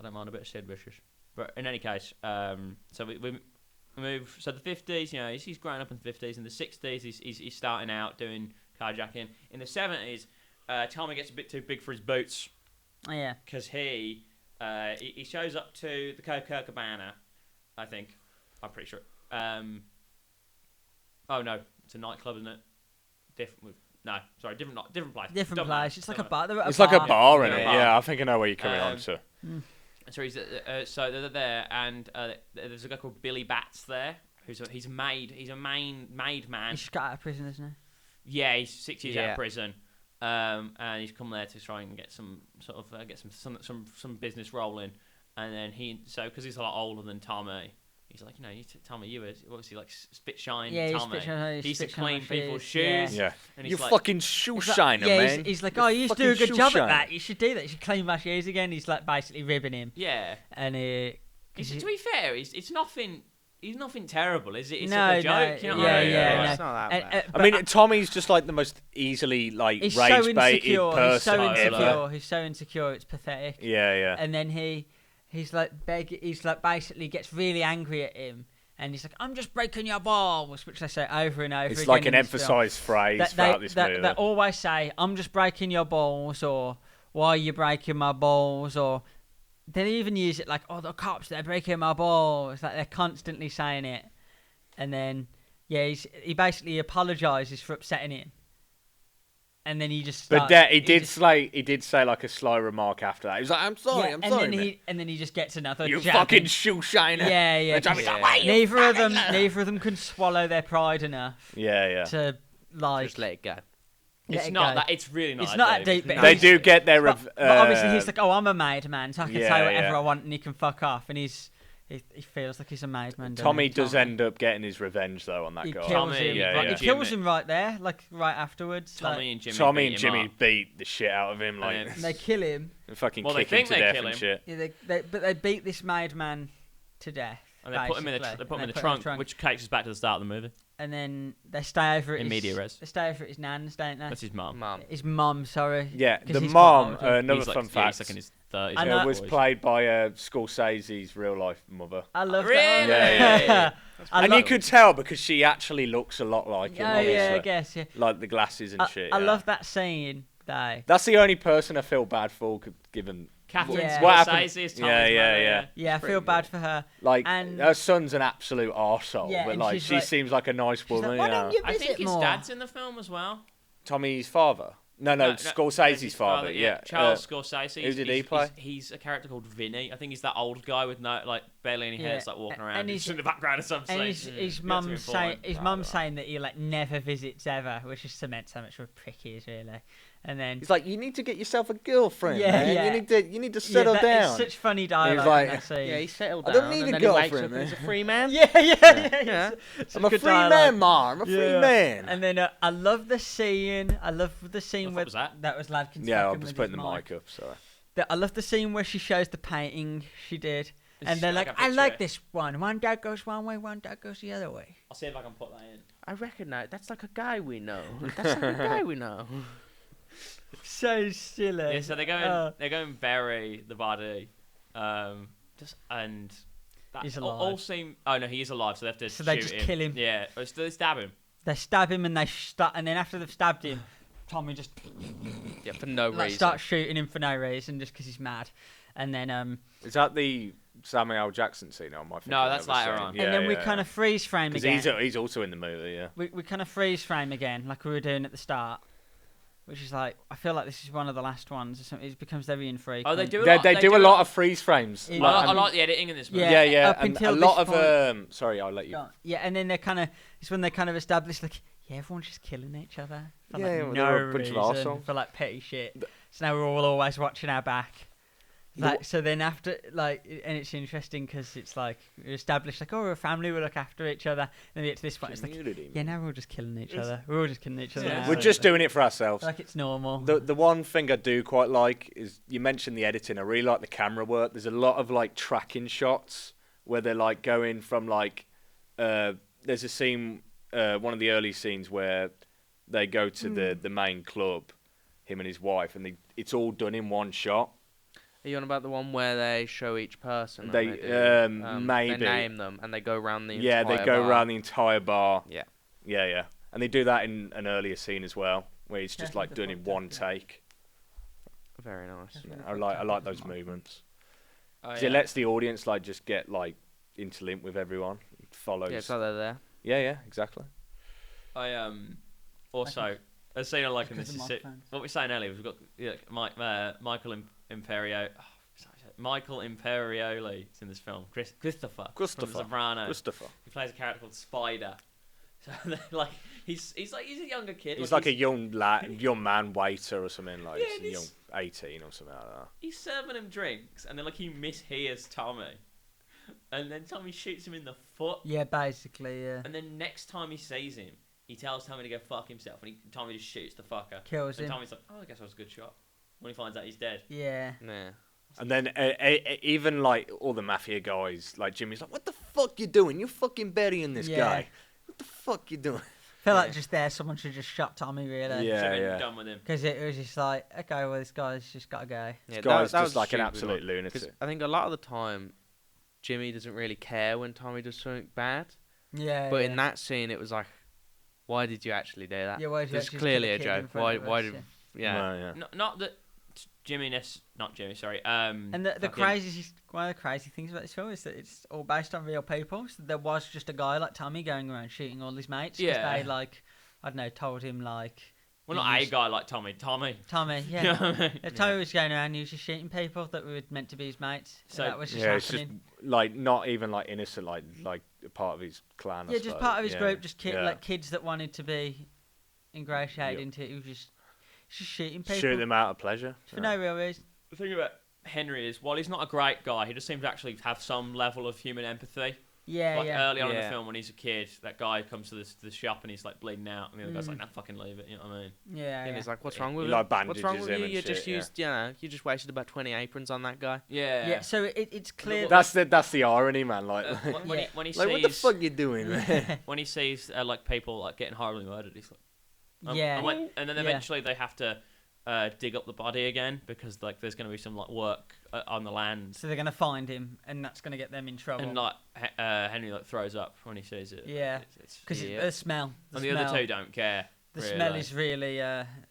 don't mind a bit of Sid Vicious. But in any case, so we move. So the 50s, you know, he's growing up in the 50s. In the 60s, he's starting out doing carjacking. In the 70s, Tommy gets a bit too big for his boots Oh, yeah. because he shows up to the Coca Cabana, I think. I'm pretty sure. Oh no, it's a nightclub, isn't it? Different place. Different place. It's like a bar. It's like a bar, Yeah, isn't it? bar. Yeah, I think I know where you're coming on to. So so they're there, and there's a guy called Billy Batts there, he's a maid man. He's just got out of prison, isn't he? Yeah, he's 6 years out of prison, and he's come there to try and get some sort of get some business rolling, and then because he's a lot older than Tommy. He's like, Tommy, you were obviously like spit shine. Yeah, Tommy. He used to clean people's shoes. Yeah. And You he's like, fucking shoe shiner, yeah, man. he's like, You oh, you used to do a fucking good shoe job shiner. at that. You should do that. You should clean my shoes again. He's like basically ribbing him. yeah. And To be fair, it's nothing. He's nothing terrible, is it? It's No, a joke. no, You know what I mean? yeah, no. It's not that bad. I mean, Tommy's just like the most easily like he's so rage baited insecure. He's so person insecure. ever. He's so insecure. It's pathetic. Yeah. And then he's like he's like basically gets really angry at him, and he's like, I'm just breaking your balls, which they say over and over again. It's like an in this film. emphasised phrase throughout this movie. They always say, I'm just breaking your balls, or why are you breaking my balls, or they even use it like, oh, the cops, they're breaking my balls. Like they're constantly saying it. And then, yeah, he basically apologises for upsetting him. And then he just starts, But he did say like a sly remark after that. He was like, I'm sorry, yeah, I'm sorry, mate. and then he just gets another You jab fucking in. shoe shiner. Yeah, yeah. And Tommy's 'cause like, "Why you neither of fucking-" them can swallow their pride enough Yeah. to like. Just let it go. let It's it not go. that. It's really not. It's not that deep, but They he's- do get their... But obviously he's like, oh, I'm a made man, so I can Yeah, say whatever yeah. I want, and he can fuck off. And he feels like he's a made man. doesn't Tommy he? does end up getting his revenge though on that He guy. kills Tommy, him. yeah, Right, yeah. He kills Jimmy. him right there, like right afterwards. Tommy and Jimmy. Tommy beat and him Jimmy up. beat the shit out of him, like And and they kill him. fucking Well, they kick him think to they death kill and him. shit. Yeah, but they beat this made man to death. And they put him in the basically, they put him in and the they trunk, which takes us back to the start of the movie. and then they stay over at In his, media res. They stay over at his nan's, don't they? That's his mum. Mum. His mum, sorry. Yeah, 'Cause the he's got mom, older. another He's like, fun yeah, fact, he's like in his 30s. I know. was played by Scorsese's real life mother. I love Really? that. Yeah. I And love- you could tell because she actually looks a lot like him, Oh obviously. yeah, I guess yeah. Like the glasses and shit. I yeah. love that scene though. That's the only person I feel bad for, given Catherine Yeah. what happened. Scorsese is Tommy's Yeah, mother, yeah. Yeah, I feel bad for her. Like And- her son's an absolute arsehole, Yeah, but and like she's she like- seems like a nice She's woman. like, why yeah. don't you I visit think his more? dad's in the film as well. Tommy's father. No, Scorsese's father. Yeah, Charles Scorsese. who did he he's- play? He's a character called Vinny. I think he's that old guy with no barely any hair, Yeah, just like walking and around. he's- He's in the background of some And scene. his Yeah, mum that's saying important. saying that he like never visits ever, which just cements how much of a prick he is really. And then He's like, you need to get yourself a girlfriend, Yeah, man. yeah. You need to settle that down. is such funny dialogue. like- in that scene. Yeah, he settled I down. don't need and a then he wakes girlfriend, up and he's a man. free man. yeah. I'm a good free dialogue. man, Ma. I'm a free Yeah. man. And then I love the scene. I love the scene What where was that? was Adkins. Yeah, I fucking was with putting his the mic up. Sorry. I love the scene where she shows the painting she did, It's and they're like like, a "I picture. like this one. One dad goes one way, one dad goes the other way." I'll see if I can put that in. I recognize that's like a guy we know. That's like a guy we know. So silly. Yeah, so they're going bury the body, and that He's all alive. seem. Oh no, he is alive. So they have to. So they shoot just him. kill him. Yeah, or they stab him. They stab him and and then after they've stabbed him, Tommy just Yeah, for no like, reason. starts shooting him for no reason just because he's mad, and then Is that the Samuel L. Jackson scene? On my No, that's later on. and then we kind of freeze frame because again. he's also in the movie. Yeah. We kind of freeze frame again, like we were doing at the start, which is like I feel like this is one of the last ones. Or something. It becomes very infrequent. Oh, they do. They do a lot of freeze frames. Yeah. I like the editing in this movie. Yeah. Yeah, up and until a lot this of point- Sorry, I'll let you. Yeah, and then it's when they kind of establish like, yeah, everyone's just killing each other for Yeah, like well, no they're a bunch of reason, arseholes. for like petty shit. So now we're all always watching our back. Like, so then after, like, and it's interesting because it's like we established, like, oh, we're a family, we look after each other. And we get to this point, it's like, Community, yeah, man. now we're all just killing each other. We're all just killing each other. Yeah. now. We're just doing it for ourselves. like it's normal. The one thing I do quite like is you mentioned the editing. I really like the camera work. There's a lot of like tracking shots where they're like going from like there's a scene, one of the early scenes where they go to the main club, him and his wife, and it's all done in one shot. Are you on about the one where they show each person? They maybe they name them and they go around the yeah, entire they go bar. around the entire bar. Yeah. Yeah, and they do that in an earlier scene as well, where it's just Yeah, like the done in fucked up, one yeah. take. Very nice. Yeah. I like those movements. Oh, 'Cause yeah. it lets the audience like just get like interlinked with everyone. It follows. Yeah, so they're there. Yeah, exactly. I also a scene I like in Because this of is microphones. what we're saying earlier. We've got Michael Imperio. Michael Imperioli is in this film. Christopher from The Sopranos. Christopher. He plays a character called Spider. So like he's a younger kid. He's like a young man waiter or something like. Yeah, He's and young 18 or something like that. he's serving him drinks, and then like he mishears Tommy, and then Tommy shoots him in the foot. Yeah, basically, yeah. And then next time he sees him, he tells Tommy to go fuck himself, and Tommy just shoots the fucker. Kills And him. Tommy's like, oh, I guess I was a good shot. When he finds out he's dead. Yeah. Yeah. And then even like all the mafia guys, like Jimmy's like, "What the fuck you doing? You're fucking burying this Yeah. guy. What the fuck you doing?" Feel Yeah. like just there, someone should just shot Tommy, really. Yeah. Should've been done with him. Because it was just like, okay, well, this guy's just got to go. Yeah, Guy's that just was like an stupid absolute one. lunatic. 'Cause I think a lot of the time, Jimmy doesn't really care when Tommy does something bad. Yeah. But yeah. in that scene, it was like, why did you actually do that? Yeah, why did you It's actually clearly kill a kid in joke. front Why? of Why us, did? yeah. Yeah. No, yeah. Not that not Jimmy, sorry. And the fucking- crazy, one of the crazy things about this film is that it's all based on real people. So there was just a guy like Tommy going around shooting all his mates. 'Cause Yeah. They like, I don't know, told him like. Well, he not a used- guy like Tommy. Tommy, You yeah. know what I mean? Yeah, Tommy was going around, he was just shooting people that were meant to be his mates. So- That was just Yeah, it's just happening. like not even like innocent, like a part of his clan. I Yeah, just suppose. part of his Yeah. group, just Yeah. like kids that wanted to be ingratiated Yep. into it. He was just shooting people Shoot them out of pleasure. for no real reason. The thing about Henry is, while he's not a great guy, he just seems to actually have some level of human empathy. Yeah, Like yeah. early on in the Yeah. film, when he's a kid, that guy comes to the shop and he's like bleeding out, and the other guy's like, "Nah, fucking leave it." You know what I mean? Yeah, And yeah. he's like, "What's Yeah. wrong with He, you? like, What's wrong bandages with him you? and You just shit, yeah. used, you just wasted about 20 aprons on that guy." Yeah. Yeah, so it's clear. That's the irony, man. Like, When, Yeah. when he like sees what the fuck you doing, man? when he sees like people like getting horribly murdered, he's like, Yeah. and then Yeah. eventually they have to dig up the body again because like there's going to be some like work on the land, So they're gonna find him, and that's gonna get them in trouble. and like Henry like throws up when he sees it. Yeah. It's, Because Yeah. the smell. and the other two don't care. The really. smell is really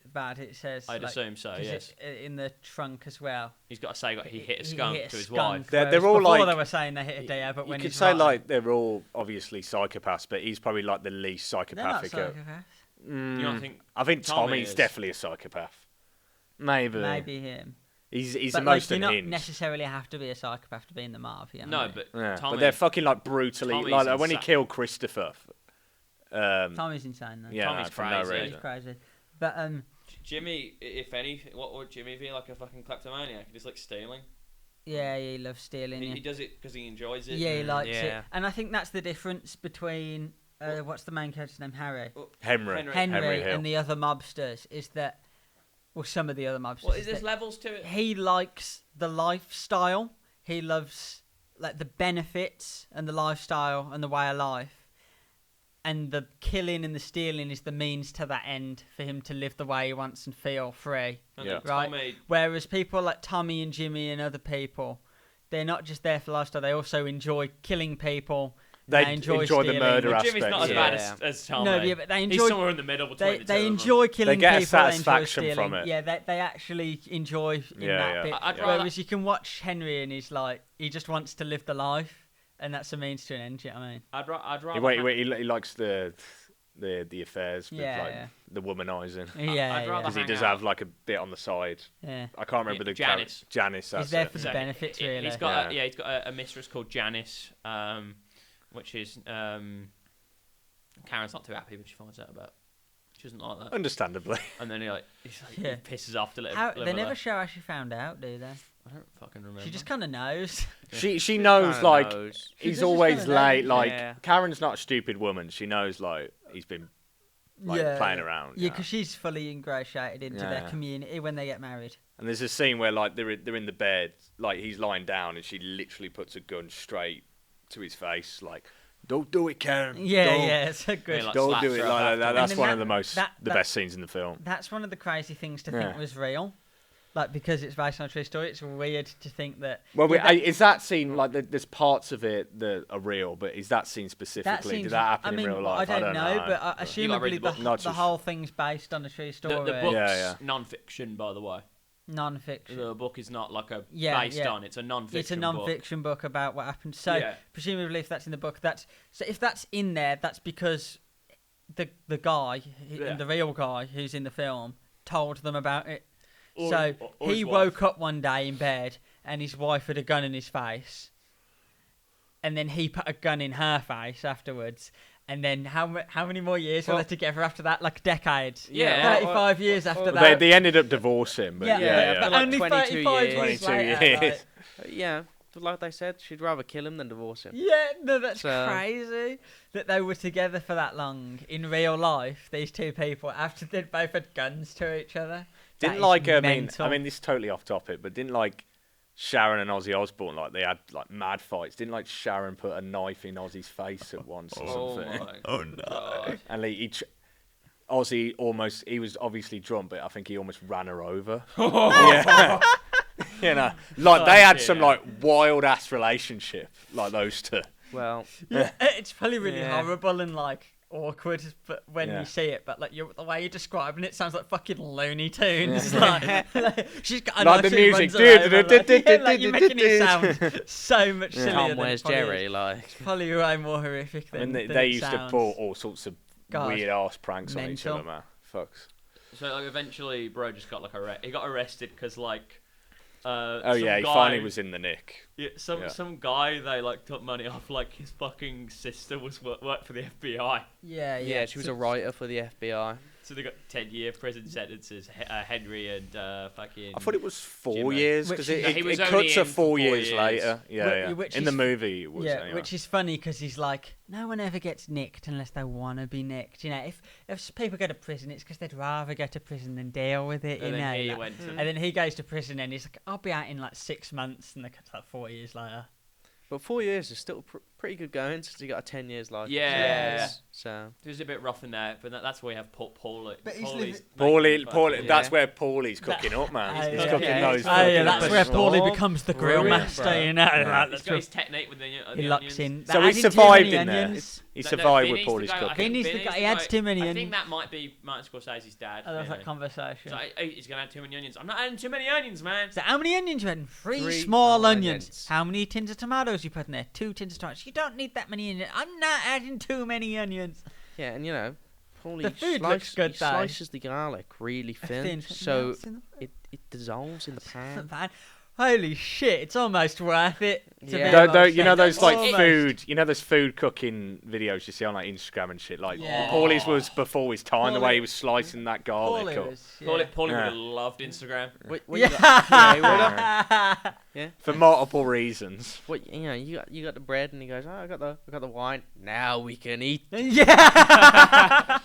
bad. It says. I'd assume so. 'cause Yes, in the trunk as well. he's got to say he hit a skunk hit a to his skunk, wife. They're whereas all before like- they were saying they hit a deer, but You when could he's say rotten, like they're all obviously psychopaths, but he's probably like the least they're not psychopathic. psychopaths. You don't think? I think Tommy Tommy's is. definitely a psychopath. Maybe. Maybe him. He's But the like, most you not unhinged. necessarily have to be a psychopath to be in the mafia. No, I mean. but Yeah, Tommy. but they're fucking like brutally Tommy's like when he insane. killed Christopher. Tommy's insane though. Yeah, Tommy's for no crazy. reason. He's crazy. But Jimmy, if anything, what would Jimmy be like? A fucking kleptomaniac? Just like stealing. yeah, he loves stealing. He Yeah, does it because he enjoys it. yeah he likes Yeah. it, and I think that's the difference between what's the main character's name, Harry. Henry. Henry Hill. and the other mobsters is that, well, some of the other mobsters. What is is there's that levels to it? he likes the lifestyle. He loves like the benefits and the lifestyle and the way of life, and the killing and the stealing is the means to that end for him to live the way he wants and feel free. And Yeah. then Right. Tommy, Whereas people like Tommy and Jimmy and other people, they're not just there for lifestyle. They also enjoy killing people. They enjoy the stealing. murder well, aspect. Jimmy's not as yeah. bad as Tommy. No, yeah, but they He's enjoy. somewhere in the middle between They the two of them. enjoy killing get a people. satisfaction they enjoy from stealing. it. Yeah, they actually enjoy in Yeah, that yeah. bit. I'd rather- Whereas you can watch Henry and he's like, he just wants to live the life, and that's a means to an end. You know what I mean? I'd rather. He likes the affairs with Yeah, like yeah. the womanising. Yeah, I'd rather Because he hang does out. have like a bit on the side. yeah. I can't remember Yeah, the Janice. Janice. That's He's there it. for the benefits, really. He's got Yeah. he's got a mistress called Janice, which is Karen's not too happy when she finds out about. She doesn't like that. Understandably. And then he's like Yeah. he pisses off to let How, live they her never life. show how she found out, do they? I don't fucking remember. She just kind of knows. She knows, like, She he's just always kinda late. knows. Like, Yeah. Karen's not a stupid woman. She knows, like, he's been, like, playing around. Yeah, because she's fully ingratiated into their Yeah. community when they get married. And there's a scene where, like, they're in the bed, like, he's lying down, and she literally puts a gun straight to his face, like, don't do it, Karen. Yeah, don't, yeah, it's a good. Yeah, like, Don't slaps do it her like up that. after. That's And one then of the that- best scenes in the film. That's one of the crazy things to Yeah. think was real. Like, because it's based on a true story, it's weird to think that. Well, yeah, is that scene, like, there's parts of it that are real, but is that scene specifically, seems- did that happen I mean, in real life? I don't know, but You assumably gotta read the book. Not the too whole thing's based on a true story. The book's Yeah. non-fiction, by the way. Non-fiction. The book is not like a Yeah, based yeah. on. It's a non-fiction. It's a non-fiction book about what happened. So Yeah. presumably, if that's in the book, if that's in there, that's because the guy, Yeah. the real guy who's in the film, told them about it. Or- So or he his wife. woke up one day in bed and his wife had a gun in his face, and then he put a gun in her face afterwards. And then how many more years were Well- they together after that? Like decades. Yeah. 35 years after well, that. They ended up divorcing, but yeah, yeah. but Like only 22 35 years. years 22 later. years. like- Yeah, but like they said, she'd rather kill him than divorce him. Yeah, no, that's So- crazy that they were together for that long in real life. These two people, after they'd both had guns to each other. That Didn't is like, mental. I mean, this is totally off topic, but didn't like Sharon and Ozzy Osbourne, like, they had like mad fights? Didn't like Sharon put a knife in Ozzy's face at once or Oh something? my Oh God. And Ozzy he was obviously drunk, but I think he almost ran her over. Yeah. You know, like they had some yeah. like wild ass relationship, like those two. Well, Yeah, it's probably really Yeah. horrible and like awkward, but when Yeah. you see it, but like the way you're describing it sounds like fucking Looney Tunes. Like she's got a Like knife, the she music. runs her over, like, yeah, like, you're making it Du-du-du-du-du-du-du. sound so much Yeah. sillier Tom, than where's it probably Jerry? is. Like, It's probably way more horrific I than mean, than they it used to sounds. pull all sorts of God. weird ass pranks on each Mental. other, man. Fucks. So like eventually, bro just got like he got arrested because like. Oh some yeah, he guy- finally was in the nick. Yeah, Yeah. some guy they like took money off. Like his fucking sister was worked for the FBI, Yeah, yeah, she was a writer for the FBI. so they got 10-year prison sentences. Henry and fucking. I thought it was 4 Jimbo. years Which because is- it He was cuts only to in for 4 4 years years. later. Yeah, yeah. Which In the is- movie, it was. Yeah, anyway. which is funny because he's like, no one ever gets nicked unless they want to be nicked. You know, if people go to prison, it's because they'd rather go to prison than deal with it. And you then know, he like- went to. and then he goes to prison and he's like, I'll be out in like 6 months, and they cut like 4 years later. But 4 years is still pretty good going since he got a 10 years life. Yeah. So It was a bit rough in there, but that's where we have Paulie. But he's Paulie, Yeah. that's where Paulie's cooking up, man. Oh, He's yeah. cooking Yeah. those. Oh yeah, fucking that's where vegetables. Paulie becomes the grill Brilliant, master. bro. You know, Yeah. like, He's that's got where his technique with the he onions. locks in. So That he adding too survived many in there. onions. He No, survived no, with Paulie's I cooking. think Vinny's the Vinny's guy- the he adds guy- too many I onions. think that might be Martin Scorsese's dad. Oh, that's Vinny. that conversation. So he's gonna add too many onions. I'm not adding too many onions, man. So how many onions you had? Three Three small small onions. onions. How many tins of tomatoes you put in there? 2 tins of tomatoes. You don't need that many onions. I'm not adding too many onions. yeah, and you know, Paulie The food looks good, he though. slices the garlic really thin, so melts in the it dissolves in the pan. pan. Holy shit! It's almost worth it. To Yeah. be You know those like Almost. food, you know those food cooking videos you see on like Instagram and shit. Like Yeah. Paulie's was before his time. The way he Paulie- was slicing that garlic Paulie up was, yeah. Paulie Yeah. would have loved Instagram. What you Yeah. got? Yeah, he would've. Yeah. for multiple reasons. What you know? You got the bread, and he goes, "Oh, I got the wine. Now we can eat." yeah.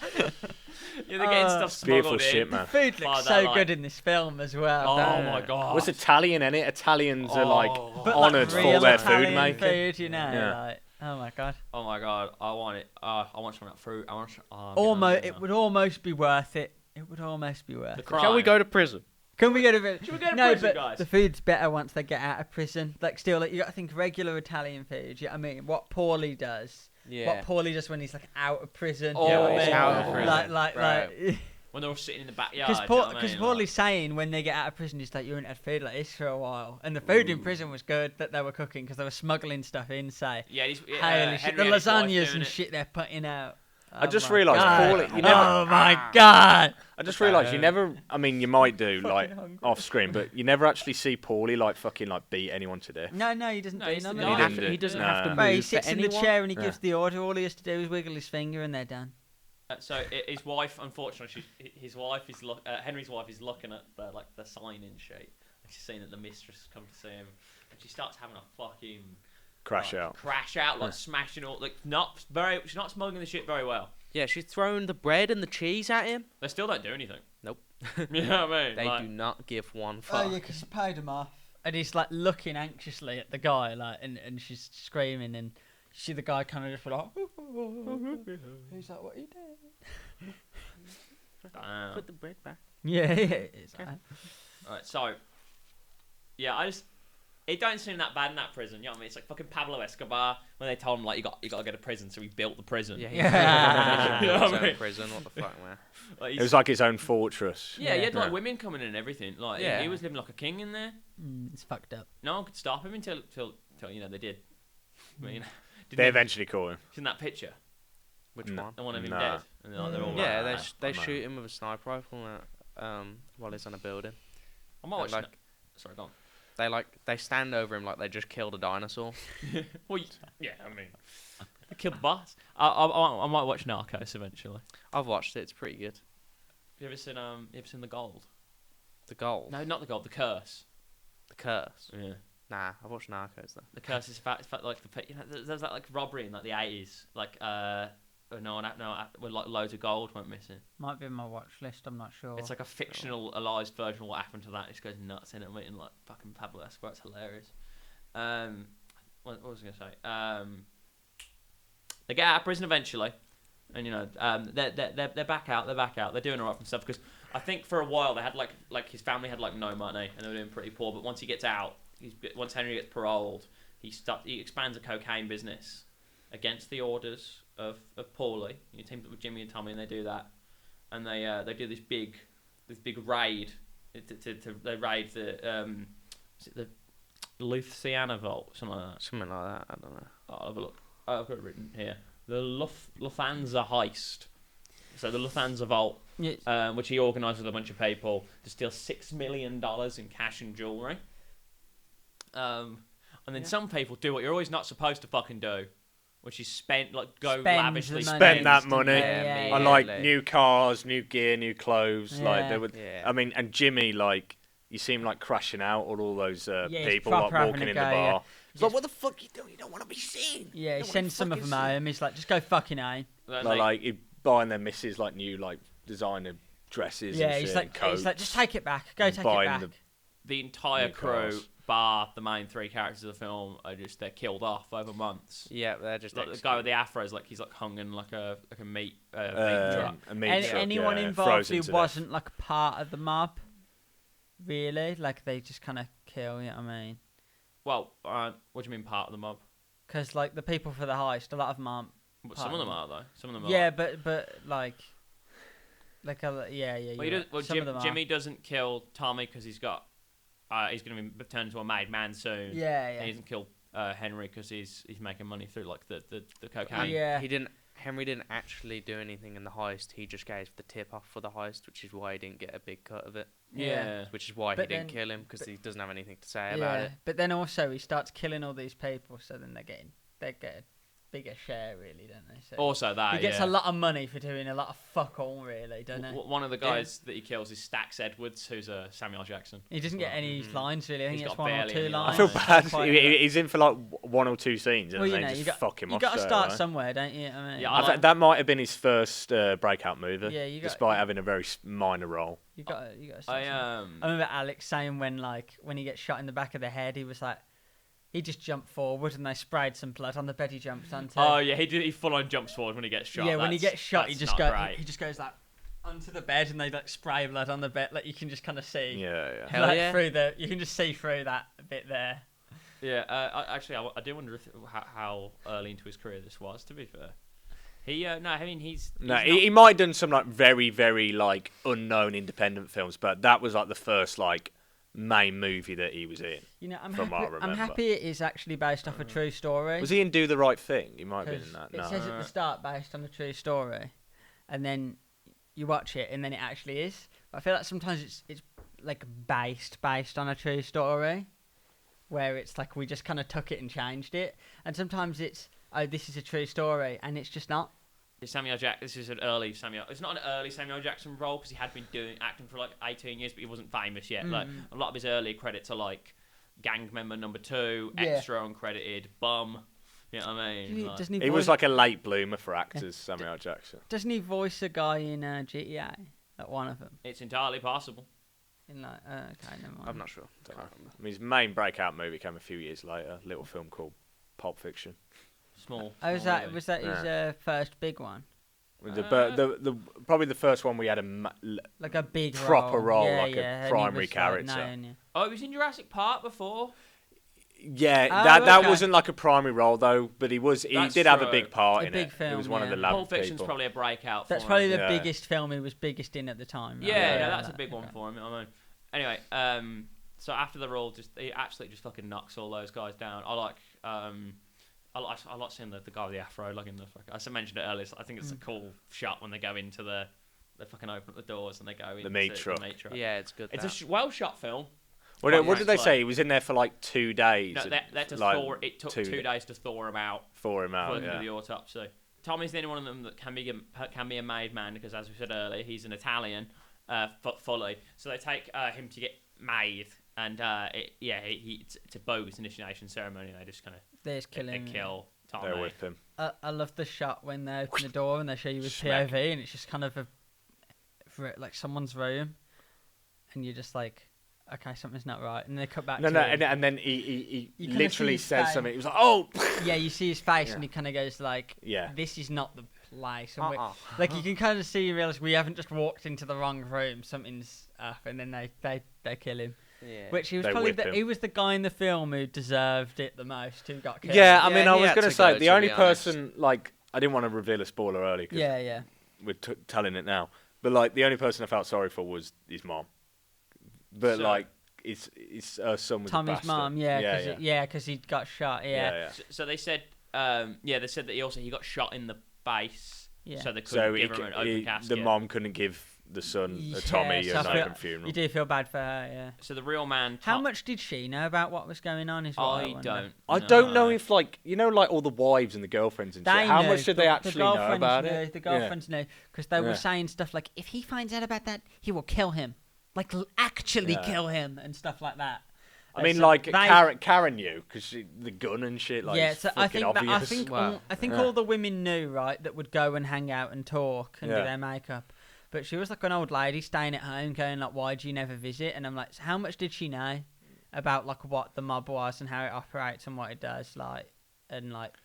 Yeah, they're getting stuff smuggled Beautiful shit, in. man. Food Oh, looks that, so like- good in this film as well. Oh That- my god. What's Italian in it? Italians are like Oh. But honoured like for real their Italian food making. food, you know. Yeah. Like, oh my god. Oh my god, I want it. I want some of that fruit. I want. Almost, it would almost be worth it. It would almost be worth The it. crime. Shall we go to prison? Can we go to prison? Should we go to no, prison, but guys? the food's better once they get out of prison. Like, still, like, you got to think regular Italian food. You know what I mean? What Paulie does. Yeah. What Paulie does when he's like out of prison. Oh, you know what I he's mean? out of prison. Like, Right. When they're all sitting in the backyard. Because do you know what I mean? Paulie's saying when they get out of prison, he's like, you haven't had food like this for a while. And the food in prison was good that they were cooking because they were smuggling stuff in, say. Yeah, he's, Holy shit, Henry the and his wife lasagnas doing and it. shit they're putting out. I Oh just my realised God. Paulie- you never- Oh my god! I just realised you never. I mean, you might do like Fucking hungry. off screen, but you never actually see Paulie like fucking like beat anyone to death. No, he doesn't No, do he's none the of guy. that. didn't do- He doesn't no. have to move. Bro, he for sits in the anyone. chair and he Yeah. gives the order. All he has to do is wiggle his finger and they're done. So his wife, unfortunately, his wife is Henry's wife is looking at the sign-in sheet. scene that the mistress come to see him, and she starts having a fucking Crash out. like smashing all, like she's not smuggling the shit very well. Yeah, she's throwing the bread and the cheese at him. They still don't do anything. Nope. You know what I mean? They Like, do not give one Oh fuck. yeah, because she paid him off. And he's like looking anxiously at the guy, like, and she's screaming, and you see the guy kind of just like, he's like, what are you doing? damn. Put the bread back. Yeah, it's Okay. like, Alright, so yeah, it don't seem that bad in that prison. You know what I mean? It's like fucking Pablo Escobar when they told him like you got to go to prison, so he built the prison. Yeah, Yeah. He You know what I built mean? prison. What the fuck, man? Like, It was like his own fortress. yeah, he had like Yeah. women coming in and everything. Like Yeah. he was living like a king in there. it's fucked up. No one could stop him until you know they did. I mean, They eventually caught him. in that picture, Which No. one? the one of him Nah. dead, and they're all Yeah, like, they no. shoot him with a sniper rifle while he's on a building. I might watch like- that. Sorry, go on. They stand over him like they just killed a dinosaur. Well, yeah, I mean, they killed the boss. I might watch Narcos eventually. I've watched it. It's pretty good. You ever seen The Gold? The Gold. No, not The Gold. The Curse. The Curse. Yeah. Nah, I've watched Narcos though. The Curse is about like there's that like robbery in like the 80s, like where like loads of gold went missing. Might be on my watch list. I'm not sure. It's like a fictionalized version of what happened to that. It just goes nuts in it, meeting like fucking Pablo Escobar. It's hilarious. What was I gonna say? They get out of prison eventually, and you know, they're back out. They're back out. They're doing alright for themselves because I think for a while they had like his family had like no money and they were doing pretty poor. But once he gets out, once Henry gets paroled, he expands a cocaine business against the orders of Paulie. He teams up with Jimmy and Tommy, and they do that, and they do this big raid. They raid the is it the Louisiana Vault, something like that. Something like that. I don't know. I'll have a look. I've got it written here. The Lufthansa heist. So the Lufthansa Vault, Yeah. which he organised with a bunch of people to steal $6 million in cash and jewellery. And then some people do what you're always not supposed to fucking do, which is Spend lavishly the money. Spend that money Yeah, on yeah. like new cars, new gear, new clothes. Like Yeah. they would. Yeah. I mean, and Jimmy, like you see him like crashing out on all those he's people like proper having walking a in the go, yeah. bar. It's like, what the fuck you doing? You don't want to be seen. Yeah, he You don't wanna sends some of fucking them seen. home. He's like, just go fucking aim. Like he buying their missus like new like designer dresses. Yeah, and he's shit, like, and coats. just take it back. Go and take it buying back. The entire New crew, cars. bar the main three characters of the film, they're killed off over months. Yeah, they're just Like the guy with the afros, like he's like hung in like a meat truck. a meat truck, Anyone yeah, involved frozen who to wasn't like part of the mob, really, like they just kind of kill. You know what I mean? Well, what do you mean part of the mob? Because like the people for the heist, a lot of them aren't. But some of them are though. Some of them are. Yeah, but like yeah. Well, you're right. Some of them are. Jimmy doesn't kill Tommy because he's got he's going to be turned into a made man soon. Yeah, And yeah. he doesn't kill Henry because he's making money through like the cocaine. Oh, yeah. Henry didn't actually do anything in the heist. He just gave the tip off for the heist, which is why he didn't get a big cut of it. Yeah. Which is why But he didn't then- kill him, because he doesn't have anything to say about Yeah, it. but then also he starts killing all these people, so then they get a bigger share, really, don't they? So Also that he gets yeah. a lot of money for doing a lot of fuck all, really, don't he? One of the guys that he kills is Stax Edwards, who's Samuel Jackson. He doesn't get any lines, really. I think He's it's got one or barely two any I lines. feel Nice. bad. Quite He's in for like one or two scenes, and well, you they know, just fuck him you off. got to straight start away. somewhere, don't you? I mean, Yeah, I think that might have been his first breakout movie, Yeah, you got- despite having a very minor role. you got to start I somewhere. I remember Alex saying when he gets shot in the back of the head, he was like, he just jumped forward and they sprayed some blood on the bed he jumps onto. Oh yeah, he full on jumps forward when he gets shot. yeah, when he That's- gets shot, he that's just not goes great. he just goes like onto the bed and they like spray blood on the bed, like you can just kind of see. Yeah. Hell like, yeah. you can just see through that bit there. Yeah, I do wonder how early into his career this was. To be fair, he's He might have done some like very, very like unknown independent films, but that was like the first like main movie that he was in. You know, I'm From what I happy. I'm remember. happy it is actually based off a true story. Was he in Do the Right Thing? He might have been 'Cause in that. It No. says at the start based on a true story, and then you watch it, and then it actually is. But I feel like sometimes it's like based on a true story, where it's like we just kind of took it and changed it, and sometimes it's this is a true story, and it's just not. This is an early Samuel. It's not an early Samuel Jackson role because he had been acting for like 18 years, but he wasn't famous yet. Like a lot of his early credits are like gang member number 2, extra uncredited, bum. You know what I mean? He was like a late bloomer for actors, Samuel L. Jackson. Doesn't he voice a guy in GTA? Like one of them. It's entirely possible. In like, okay, never mind. I'm not sure. Can't remember. I mean, his main breakout movie came a few years later, a little film called Pulp Fiction. Small. Oh, was that his first big one? The probably the first one we had Like a big proper role, yeah, like yeah, a primary character. Known, Oh, he was in Jurassic Park before. Yeah, Oh, that okay. wasn't like a primary role though, but he did have a big part A in big it. film, He was one of the yeah. lab Pulp Fiction's people. probably a breakout for That's him. probably the Yeah. biggest film he was biggest in at the time. Right? Yeah, that's a big one for him. I mean, anyway, so after the role, he absolutely just fucking knocks all those guys down. I like seeing the guy with the afro, like in the fucking. I mentioned it earlier. So I think it's a cool shot when they go into they fucking open up the doors and they go into The meat truck. Yeah, it's good. It's a well shot film. What did they say? He was in there for like 2 days. No, that to like, thaw. It took 2 days to thaw him out. For him For out, them to yeah. do the autopsy. Tommy's the only one of them that can be a made man because, as we said earlier, he's an Italian, fully. So they take him to get made, and it's a bogus initiation ceremony. They just kind of kill Tommy. They're with him. I love the shot when they open the door and they show you his Smack. POV, and it's just kind of like someone's room, and you're just like, okay, something's not right, and they cut back. And then he You kinda literally see his says face. something. He was like, "Oh." Yeah, you see his face, Yeah. and he kind of goes like, Yeah. this is not the place. And like you can kind of see and realize we haven't just walked into the wrong room. Something's up, and then they kill him. Yeah. Which he was They probably whip him. he was the guy in the film who deserved it the most, who got killed. Yeah, I mean, Yeah, I he was had gonna to say go, the to only be honest. person like I didn't want to reveal a spoiler early. 'Cause yeah. we're telling it now. But like the only person I felt sorry for was his mom. But So- like his son was a Tommy's bastard. mom, because he got shot. Yeah. So they said, they said that he got shot in the base, Yeah. so they couldn't So give him an open casket. the mom couldn't give the son Yeah, Tommy so an I feel- open funeral. You do feel bad for her, yeah. So the real man. How much did she know about what was going on? Is what I I wonder. don't. I don't know if like like all the wives and the girlfriends and shit. They How knew, much did they the actually know girlfriends about knew, it? The girlfriends knew because they were Yeah. saying stuff like, "If he finds out about that, he will kill him, like actually Yeah. kill him and stuff like that." I mean, So like they- Karen knew because the gun and shit. Like, yeah, it's so I fucking think obvious. Wow. I think Yeah. all the women knew, right, that would go and hang out and talk and do Yeah. their makeup. But she was like an old lady staying at home, going like, "Why do you never visit?" And I'm like, "How much did she know about like what the mob was and how it operates and what it does, like, and like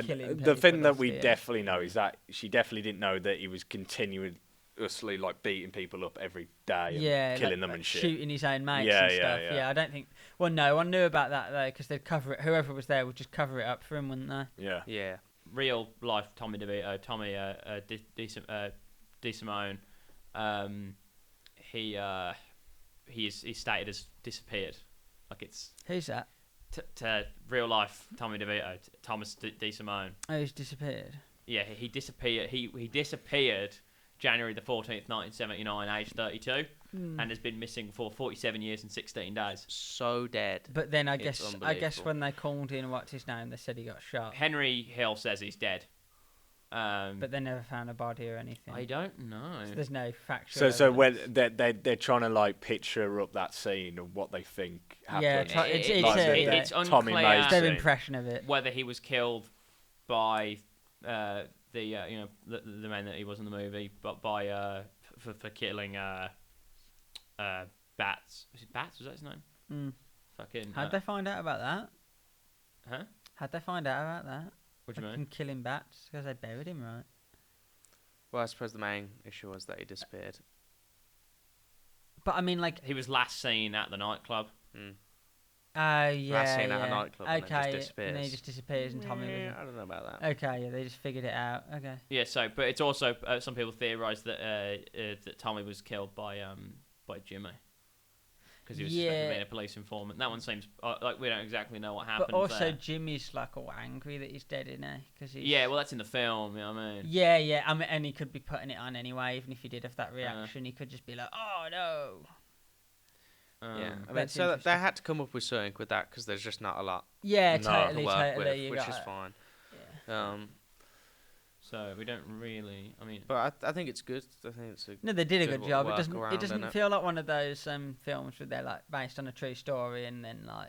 killing The thing people that off we the- definitely know is that she definitely didn't know that he was continuously like beating people up every day and killing them and shit. shooting his own mates Yeah, and yeah, stuff. yeah. Yeah, I don't think. Well, no one knew about that though, because they'd cover it. Whoever was there would just cover it up for him, wouldn't they? Yeah. Yeah. real life Tommy DeVito, DeSimone, he's stated as disappeared. Like it's Who's that? to real life Tommy DeVito, Thomas DeSimone. Oh, he's disappeared. Yeah, he disappeared. He disappeared January the 14th, 1979, aged 32, and has been missing for 47 years and 16 days. So dead. But then I It's guess unbelievable. when they called in what's his name, they said he got shot. Henry Hill says he's dead. But they never found a body or anything. I don't know. So there's no factual. So evidence. when they're trying to like picture up that scene of what they think happened. Yeah, it's Tommy unclear Mays their scene. impression of it. whether he was killed by the man that he was in the movie, but by for killing Bats. Was it Bats? Was that his name? Mm. Fucking. How'd they find out about that? Huh? How'd they find out about that? What do you Fucking mean? killing bats because they buried him, right? Well, I suppose the main issue was that he disappeared. But I mean, like, He was last seen at the nightclub. Mm. yeah, Last seen yeah. at a nightclub and then just okay, and then he disappears. just disappears and Tommy. Yeah, was I don't know about that. Okay, yeah, they just figured it out. Okay. Yeah. So, but it's also some people theorise that that Tommy was killed by Jimmy. Because he was suspected of Yeah. being a police informant. That one seems like we don't exactly know what happened. But also, there. Jimmy's like all angry that he's dead, isn't he? Cause he's... Yeah, well, that's in the film. You know what I mean? Yeah. I mean, and he could be putting it on anyway. Even if he did have that reaction, he could just be like, "Oh no." Yeah, I mean, That's so they interesting. had to come up with something with that because there's just not a lot Yeah, No. to totally, work totally. with, You which got is it. fine. Yeah. So we don't really. I mean, But I think it's good. I think it's a No, they did a good good job. It work doesn't. around, It doesn't innit? feel like one of those films where they're like based on a true story and then like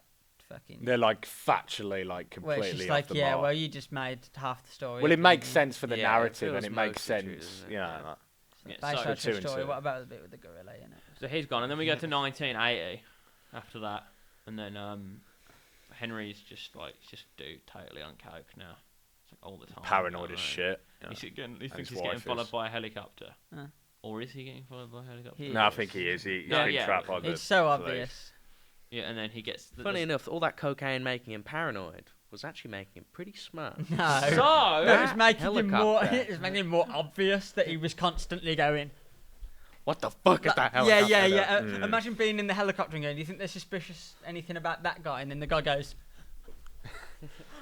fucking. They're like factually like Where it's completely just off like, the yeah, mark. well, you just made half the story. Well, it up, makes didn't sense for the Yeah, it narrative, and feels it makes mostly true, sense. doesn't it? You know, Yeah. like- you? Yeah, Based so- on a true Two and story. two. What about the bit with the gorilla in it? so he's gone, and then we go to 1980 after that, and then Henry's just dude, totally on coke now. It's like all the time. paranoid I as know. shit. you know. He thinks his he's getting wife followed is. by a helicopter. Huh. Or is he getting followed by a helicopter? He No, I is. think he is. He's No, been yeah. trapped by the. It's so police. obvious. Yeah, and then he gets. Funny enough, all that cocaine making him paranoid was actually making him pretty smart. No. So No, it was That making him more. helicopter. It was making him more obvious that he was constantly going. What the fuck is that Yeah, helicopter? yeah, doing? yeah. Mm. Imagine being in the helicopter and going, "Do you think they're suspicious anything about that guy?" And then the guy goes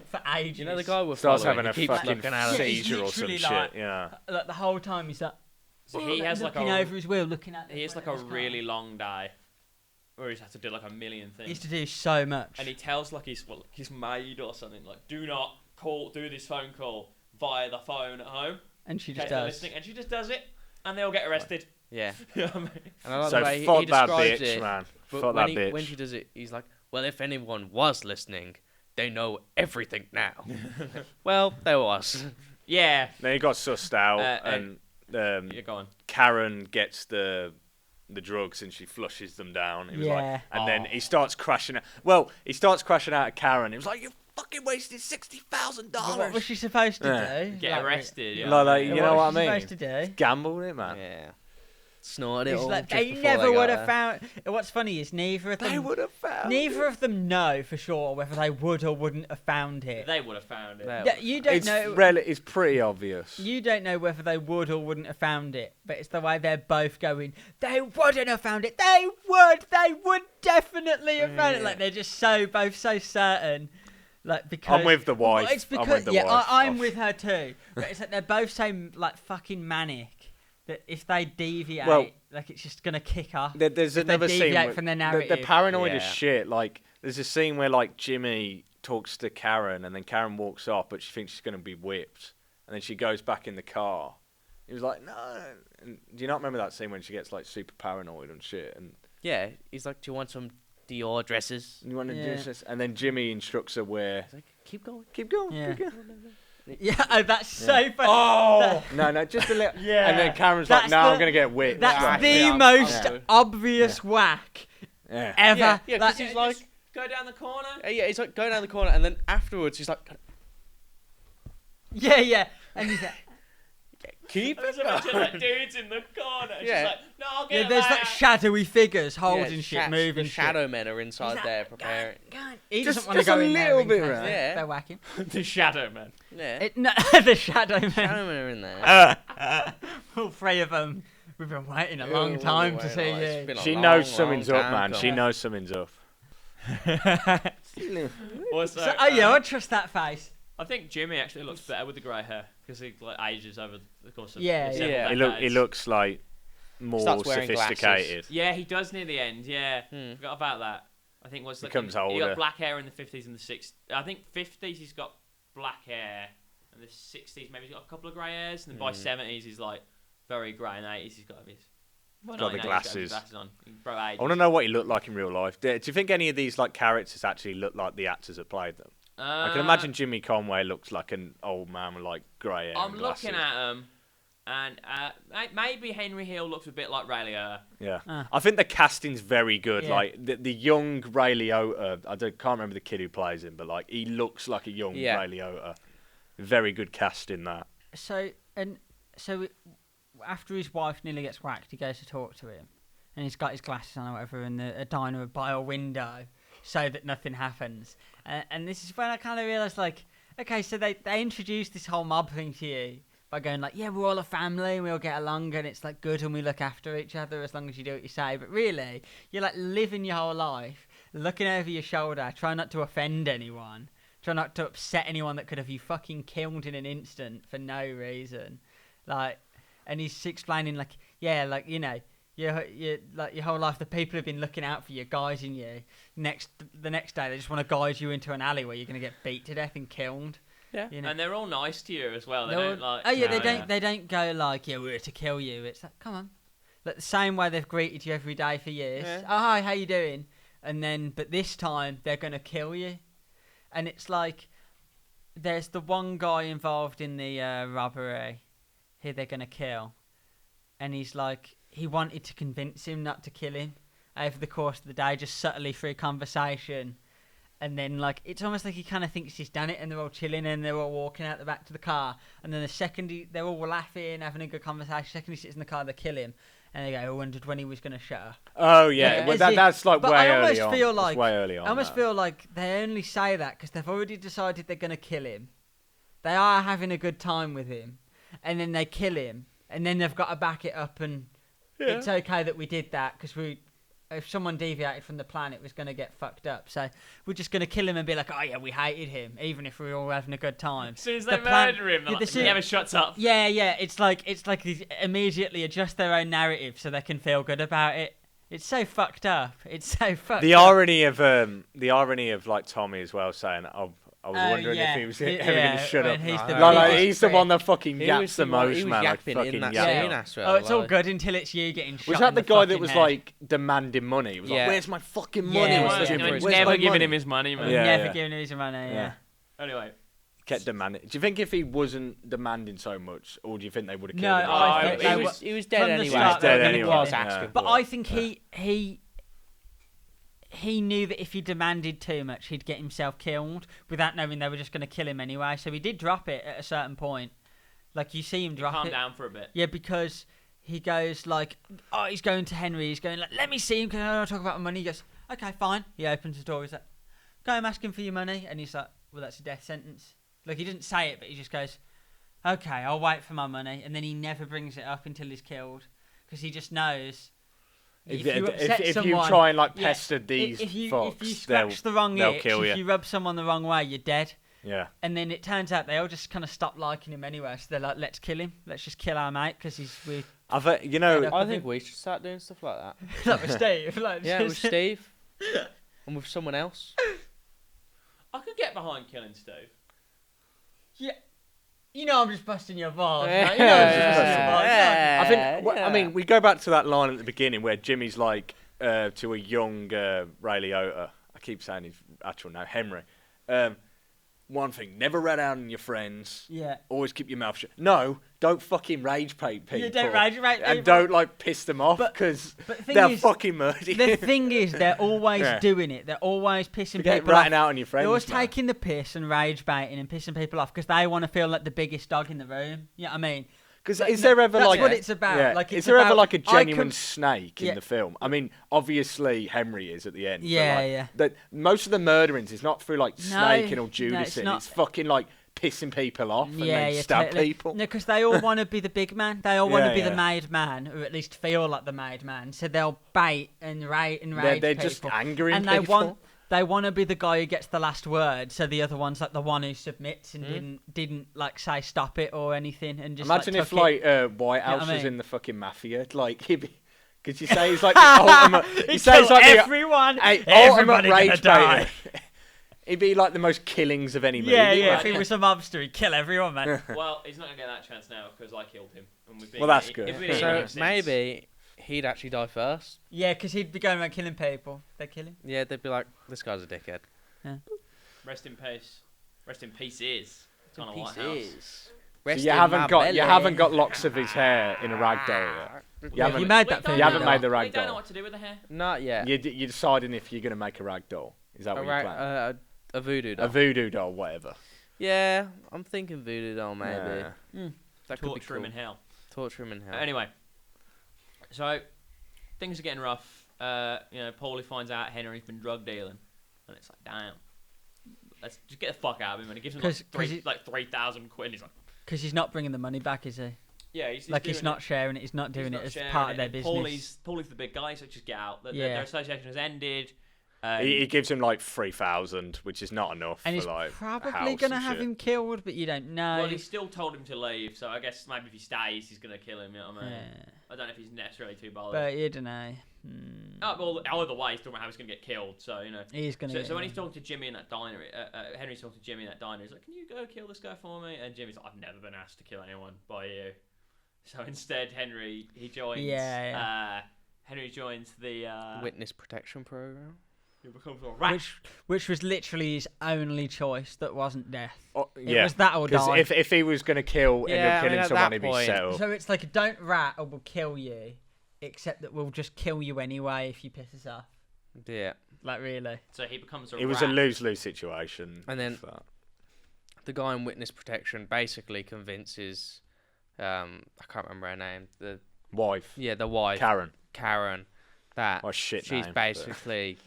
for ages. You know the guy we're Starts following, having a he keeps fucking looking at Yeah, it. he's seizure or some literally shit. like- Yeah. Like the whole time he's like. So he has like looking a over his wheel, looking at. he has like a really long day, where he's had to do like a million He used things, to do so much. and he tells like his maid or something like, do not do this phone call via the phone at home. And she in just case they're does. listening, and she just does it, and they all get arrested. Yeah. You know what I mean? And I like So the way he fuck that describes bitch, it. man. But Fuck when that bitch. when she does it, he's like, "Well, if anyone was listening, they know everything now." Well, there was. Yeah. Then he got sussed out, and- and Yeah, go on. Karen gets the drugs and she flushes them down. It was like, Yeah. and then Oh. he starts crashing out. Well, he starts crashing out at Karen. It was like, you fucking wasted $60,000. But what was she supposed to Yeah. do? Get arrested. Yeah. Like, you know what I was she mean? supposed to do? Gambled it, man. Yeah. Snorted it It's all. like, just they before never got would have there. found. What's funny is neither of They them. would have found Neither it. of them know for sure whether they would or wouldn't have found it. They would have found it. They- Yeah, you don't It's know. it's pretty obvious. You don't know whether they would or wouldn't have found it, but it's the way they're both going. They wouldn't have found it. They would definitely have found it. Like they're just both so certain. Like because I'm with the wife. Well, it's I'm because with the yeah, wife. I'm with her too. But it's like they're both so like fucking manic that if they deviate, Well, like it's just gonna kick off. There's if they another scene deviate where from their they're narrative. paranoid as Yeah. shit. Like there's a scene where like Jimmy talks to Karen and then Karen walks off, but she thinks she's gonna be whipped, and then she goes back in the car. He was like, no. And do you not remember that scene when she gets like super paranoid and shit? And Yeah. He's like, "Do you want some Dior dresses?" you want to Yeah. do this? And then Jimmy instructs her where. He's like, "Keep going." Keep going. Yeah. Keep going. Yeah, oh, that's so funny. Oh! No, just a little. Yeah. And then Karen's like, That's no, the- I'm gonna get whipped. That's Right. the Yeah, most yeah. obvious whack Yeah. ever. Yeah, yeah, 'cause Like- he's like, Go down the corner. yeah, he's like going down the corner, and then afterwards he's like, yeah, and he's like, "Keep And there's it a bunch of like, going." dudes in the corner. She's Yeah. like, no, I'll get yeah, him there's out. like shadowy figures holding Yeah, shit, moving The shit. shadow men are inside He's like, there preparing. He Just- doesn't want to just go a in there little in bit, case right? Yeah. they're whacking. The shadow man. Yeah. No, the shadow man. Shadow men are in there. All three of them. We've been waiting a long time to see you. She knows something's up, man. She knows something's up. Also, So, oh yeah, I trust that face. I think Jimmy actually looks better with the grey hair because he like ages over the course of Yeah, several yeah. He decades. looks like more Starts wearing sophisticated. Yeah, he does near the end. Yeah, Hmm. forgot about that. I think what's like Becomes he older. got black hair in the 50s and the 60s. I think 50s he's got black hair, and the 60s maybe he's got a couple of grey hairs, and then by 70s he's like very grey, and 80s he's got his. Well, Got the 90s he's got his glasses. glasses on. He broke ages. I want to know what he looked like in real life. Do you think any of these like characters actually look like the actors that played them? I can imagine Jimmy Conway looks like an old man with like grey hair. I'm and glasses. looking at him, and maybe Henry Hill looks a bit like Ray Liotta. Yeah, Ah. I think the casting's very good. Yeah. Like the young Ray Liotta, can't remember the kid who plays him, but like he looks like a young Yeah. Ray Liotta. Very good cast in that. So after his wife nearly gets whacked, he goes to talk to him, and he's got his glasses on or whatever, and a diner by a window, so that nothing happens. And this is when I kind of realised, like, okay, so they introduced this whole mob thing to you by going like, yeah, we're all a family and we all get along and it's like good and we look after each other as long as you do what you say. But really, you're like living your whole life, looking over your shoulder, trying not to offend anyone, trying not to upset anyone that could have you fucking killed in an instant for no reason. Like, and he's explaining like, yeah, like, you know, you like your whole life the people have been looking out for you, guiding you. The next day they just want to guide you into an alley where you're gonna get beat to death and killed. Yeah. You know? And they're all nice to you as well. They They're don't like. Oh yeah, No, they don't go like, yeah, we're to kill you. It's like, come on, like the same way they've greeted you every day for years. Yeah. Oh hi, how you doing? And then, but this time they're gonna kill you, and it's like, there's the one guy involved in the robbery, who they're gonna kill, and he's like, he wanted to convince him not to kill him over the course of the day, just subtly through conversation. And then, like, it's almost like he kind of thinks he's done it, and they're all chilling, and they're all walking out the back to the car. And then the second they're all laughing, having a good conversation, the second he sits in the car, they kill him. And they go, I wondered when he was going to shut up. Oh yeah, Yeah, well, as if- that's like but way I early almost on. feel That's like- way early on. I almost that. feel like they only say that because they've already decided they're going to kill him. They are having a good time with him. And then they kill him. And then they've got to back it up, and it's okay that we did that because if someone deviated from the plan, it was going to get fucked up. So we're just going to kill him and be like, oh yeah, we hated him, even if we were all having a good time. As soon as The they plan- murder him, yeah, like, the he never shuts up. Yeah, It's like they immediately adjust their own narrative so they can feel good about it. It's so fucked up. It's so fucked The up. irony of like Tommy as well saying, I was wondering yeah. if he was He- ever going to shut when up. he's the Like, biggest he's the prick. one that fucking He yaps was the the one- most, he was man. Like yapping fucking in that yaps. scene, Yeah. I swear, Oh, it's all like- good until it's you getting shot. Was in that the guy that fucking was head. like demanding money? He was Yeah. like, "Where's my fucking money?" Yeah, was yeah, the yeah. Jimmy? He Where's was never my giving money?" him his money, man. Yeah. Never giving him his money. Yeah. Anyway, Kept demanding. Do you think if he wasn't demanding so much, or do you think they would have killed No, him? I Oh, think he they was- He was from dead the anyway. start, He's dead but anyway, He was yeah. asking But for I it. think he knew that if he demanded too much, he'd get himself killed without knowing they were just going to kill him anyway. So he did drop it at a certain point. Like, you see him drop calm it. down for a bit. Yeah, because he goes like, oh, he's going to Henry. He's going like, let me see him because I don't want to talk about my money. He goes, okay, fine. He opens the door. He's like, go and ask him for your money. And he's like, well, that's a death sentence. Like, he didn't say it, but he just goes, okay, I'll wait for my money. And then he never brings it up until he's killed because he just knows. If you upset you someone, try and like yeah, pester these if you fucks, scratch the wrong they'll itch, kill if you. you rub someone the wrong way, you're dead. Yeah. And then it turns out they all just kind of stop liking him anyway. So they're like, let's kill him. Let's just kill our mate because we're You know, Fed up. I think we should start doing stuff like that. like with Steve. Like, Yeah, with just- Steve. And with someone else. I could get behind killing Steve. Yeah. You know I'm just busting your balls. Yeah. Right? You know I'm just busting your balls. I think. Yeah. I mean, we go back to that line at the beginning where Jimmy's like to a young Ray Liotta. I keep saying his actual name, Henry. One thing: never rat out on your friends. Yeah. Always keep your mouth shut. No, don't fucking rage bait people. You don't rage bait And people. don't like piss them off But- because but the thing they'll is- fucking murder you. The thing is, they're always Yeah. doing it. They're always pissing Get people off. ratting out on your friends. They're always man. taking the piss and rage baiting and pissing people off because they want to feel like the biggest dog in the room. You know what I mean? Because Like, is there ever that's like what it's about. Yeah. Like, is it's there ever about- like a I genuine com- snake Yeah. in the film? I mean, obviously Henry is at the end. Yeah, but like, yeah. That most of the murderings is not through like snaking or it's Judasing. not. It's fucking like pissing people off and Yeah, then yeah, stab totally. people. No, because they all want to be the big man. They all want to Yeah, be yeah. the made man, or at least feel like the made man. So they'll bait and rage They're people. just angering and people. they want to be the guy who gets the last word. So the other one's like the one who submits and didn't like say stop it or anything, and just Imagine like, if took it. like White You know House what I was mean? in the fucking mafia, like he'd be. Because you say he's like the ultimate. He You say he's killed like everyone. the ultimate Everybody gonna rage die. baiter. He'd be like the most killings of any movie. Yeah, yeah. like. If he was a mobster, he'd kill everyone, man. Well, he's not gonna get that chance now because I killed him. And we've been, Well, that's good. If we'd So him since- maybe he'd actually die first. Yeah, because he'd be going around killing people. They'd kill him. Yeah, they'd be like, this guy's a dickhead. Rest in peace. Rest in pieces. It's on a White House. Pieces. So you haven't got locks of his hair in a ragdoll yet. You Yeah, haven't, you made We that don't film. You haven't know. made the We don't ragdoll. know what to do with the hair. Not yet. You're deciding if you're going to make a ragdoll. Is that what you're planning? A voodoo doll. A voodoo doll, whatever. Yeah, I'm thinking voodoo doll maybe. Yeah. That could be Torture him cool. in hell. Torture him in hell. Anyway, so things are getting rough. Paulie finds out Henry's been drug dealing, and it's like, damn. Let's just get the fuck out of him. And he gives him 'Cause he- like 3,000 quid. And he's like, Because he's not bringing the money back, is he? yeah, he's Like, he's doing not it. sharing it. He's not doing He's it not as sharing part it, of their and business. Paulie's the big guy, so just get out. Yeah. Their association has ended. He gives him like 3,000, which is not enough And for he's like a probably house going to and have shit. him killed, but you don't know. Well, he still told him to leave, so I guess maybe if he stays, he's gonna kill him. You know what I mean? Yeah. I don't know if he's necessarily too bothered. But you don't know. Oh, well, either way, he's talking about how he's going to get killed. So He's gonna. So when he's talking to Jimmy in that diner, Henry's talking to Jimmy in that diner. He's like, "Can you go kill this guy for me?" And Jimmy's like, "I've never been asked to kill anyone by you." So instead, Henry joins. Henry joins the Witness protection program. He becomes a rat. Which was literally his only choice that wasn't death. Yeah. It was that or die. If he was going to kill, end up killing someone, he'd be settled. So it's like, don't rat or we'll kill you, except that we'll just kill you anyway if you piss us off. Yeah. Like, really. So he becomes a It rat. was a lose-lose situation. And then the guy in witness protection basically convinces, I can't remember her name, the wife. Yeah, the wife. Karen. That she's name, basically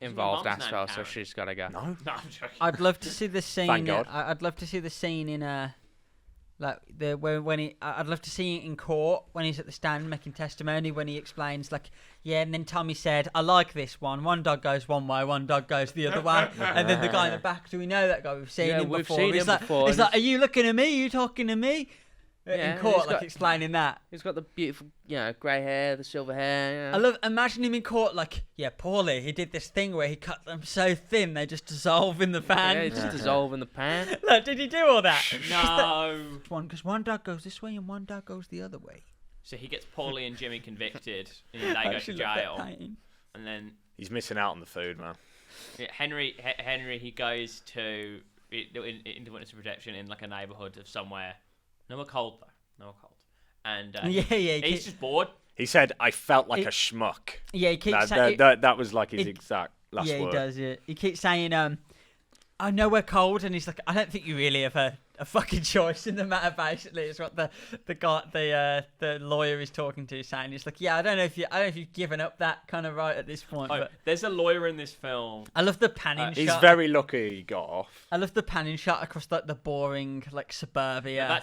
involved mum's as name well, so Karen? she's got to go. No, No, I'm joking. I'd love to see the scene. Thank God. I'd love to see the scene in I'd love to see it in court when he's at the stand making testimony, when he explains and then Tommy said, "I like this one. One dog goes one way, one dog goes the other way." And then the guy in the back, do we know that guy? We've seen him we've before. seen He's him like, before. It's like, "Are you looking at me? Are you talking to me?" Yeah, in court, he's got- explaining that. He's got the beautiful, grey hair, the silver hair. Imagine him in court Paulie, he did this thing where he cut them so thin they just dissolve in the pan. Yeah, he just dissolve in the pan. Did he do all that? No. Because one dog goes this way and one dog goes the other way. So he gets Paulie and Jimmy convicted, and then they go to jail. And then he's missing out on the food, man. Henry, he goes to into witness protection in a neighbourhood of somewhere. Nowhere cold though. And he's just bored. He said, "I felt like a schmuck." Yeah, he keeps saying that was his exact last word. Yeah, he does. Yeah, he keeps saying, "I know we're cold," and he's like, "I don't think you really have a fucking choice in the matter." Basically, is what the lawyer is talking to saying. He's like, "Yeah, I don't know if you've given up that kind of right at this point." But there's a lawyer in this film. I love the panning shot. He's very lucky he got off. I love the panning shot across the boring suburbia. Yeah,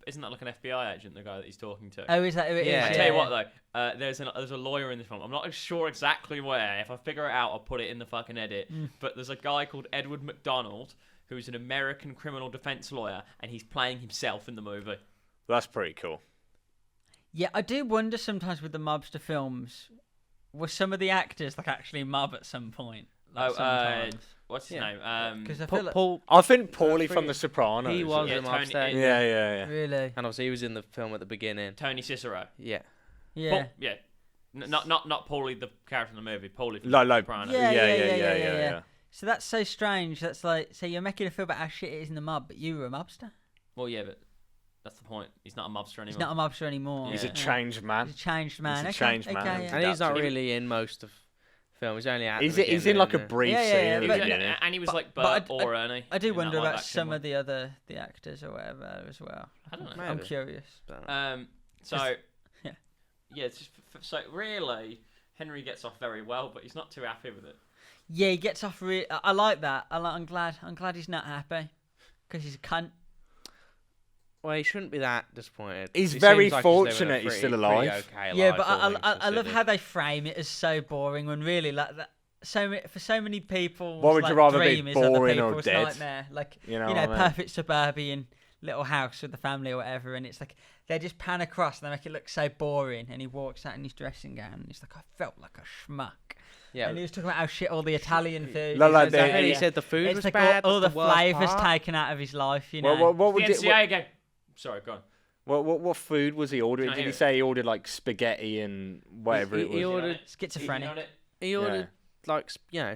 isn't that like an FBI agent, the guy that he's talking to? Oh, is that who it is? I tell you what though, there's a lawyer in this film. I'm not sure exactly where. If I figure it out, I'll put it in the fucking edit. But there's a guy called Edward McDonald, who's an American criminal defense lawyer, and he's playing himself in the movie. That's pretty cool. Yeah, I do wonder sometimes with the mobster films, were some of the actors actually mob at some point? What's his name? Because I feel Paul. I think Paulie from The Sopranos. He was Yeah, a mobster. Yeah. Really? And obviously he was in the film at the beginning. Tony Cicero. Yeah. Yeah. Not Paulie, the character in the movie. Paulie from Like, The Sopranos. Yeah. So that's so strange. That's so you're making it feel about how shit it is in the mob, but you were a mobster. Well, yeah, but that's the point. He's not a mobster anymore. He's not a mobster anymore. He's a changed man. He's a changed man. He's a changed man. Yeah. And he's not really in most of film. He's only at the He's in like a beginning, brief Yeah, scene. but- at the beginning. And he was like but Bert or Ernie. I do in wonder that about live-action some one. of the actors or whatever as well. I don't know. I'm Maybe. curious. So yeah. It's just so really Henry gets off very well, but he's not too happy with it. Yeah, he gets off. I like that. I'm glad he's not happy because he's a cunt. Well, he shouldn't be that disappointed. He's He very seems like fortunate living a he's still pretty alive. okay Yeah, life, but all things I love considered. how they frame it as so boring when really that. For so many people, What would you rather be, dream is other boring or people's dead? nightmare. You know what I mean? Perfect suburban little house with the family or whatever, and it's they just pan across and they make it look so boring. And he walks out in his dressing gown, and he's like, "I felt like a schmuck." Yeah. And he was talking about how shit all the Italian food. No, is. like It's they- And he Yeah. said the food it's was like bad. all the that's worst flavours part. taken out of his life. You know. What The would NCAA game. Sorry, go on. what food was he ordering? Can I Did hear he it? say he ordered like spaghetti and whatever it was? He ordered Schizophrenic. He ordered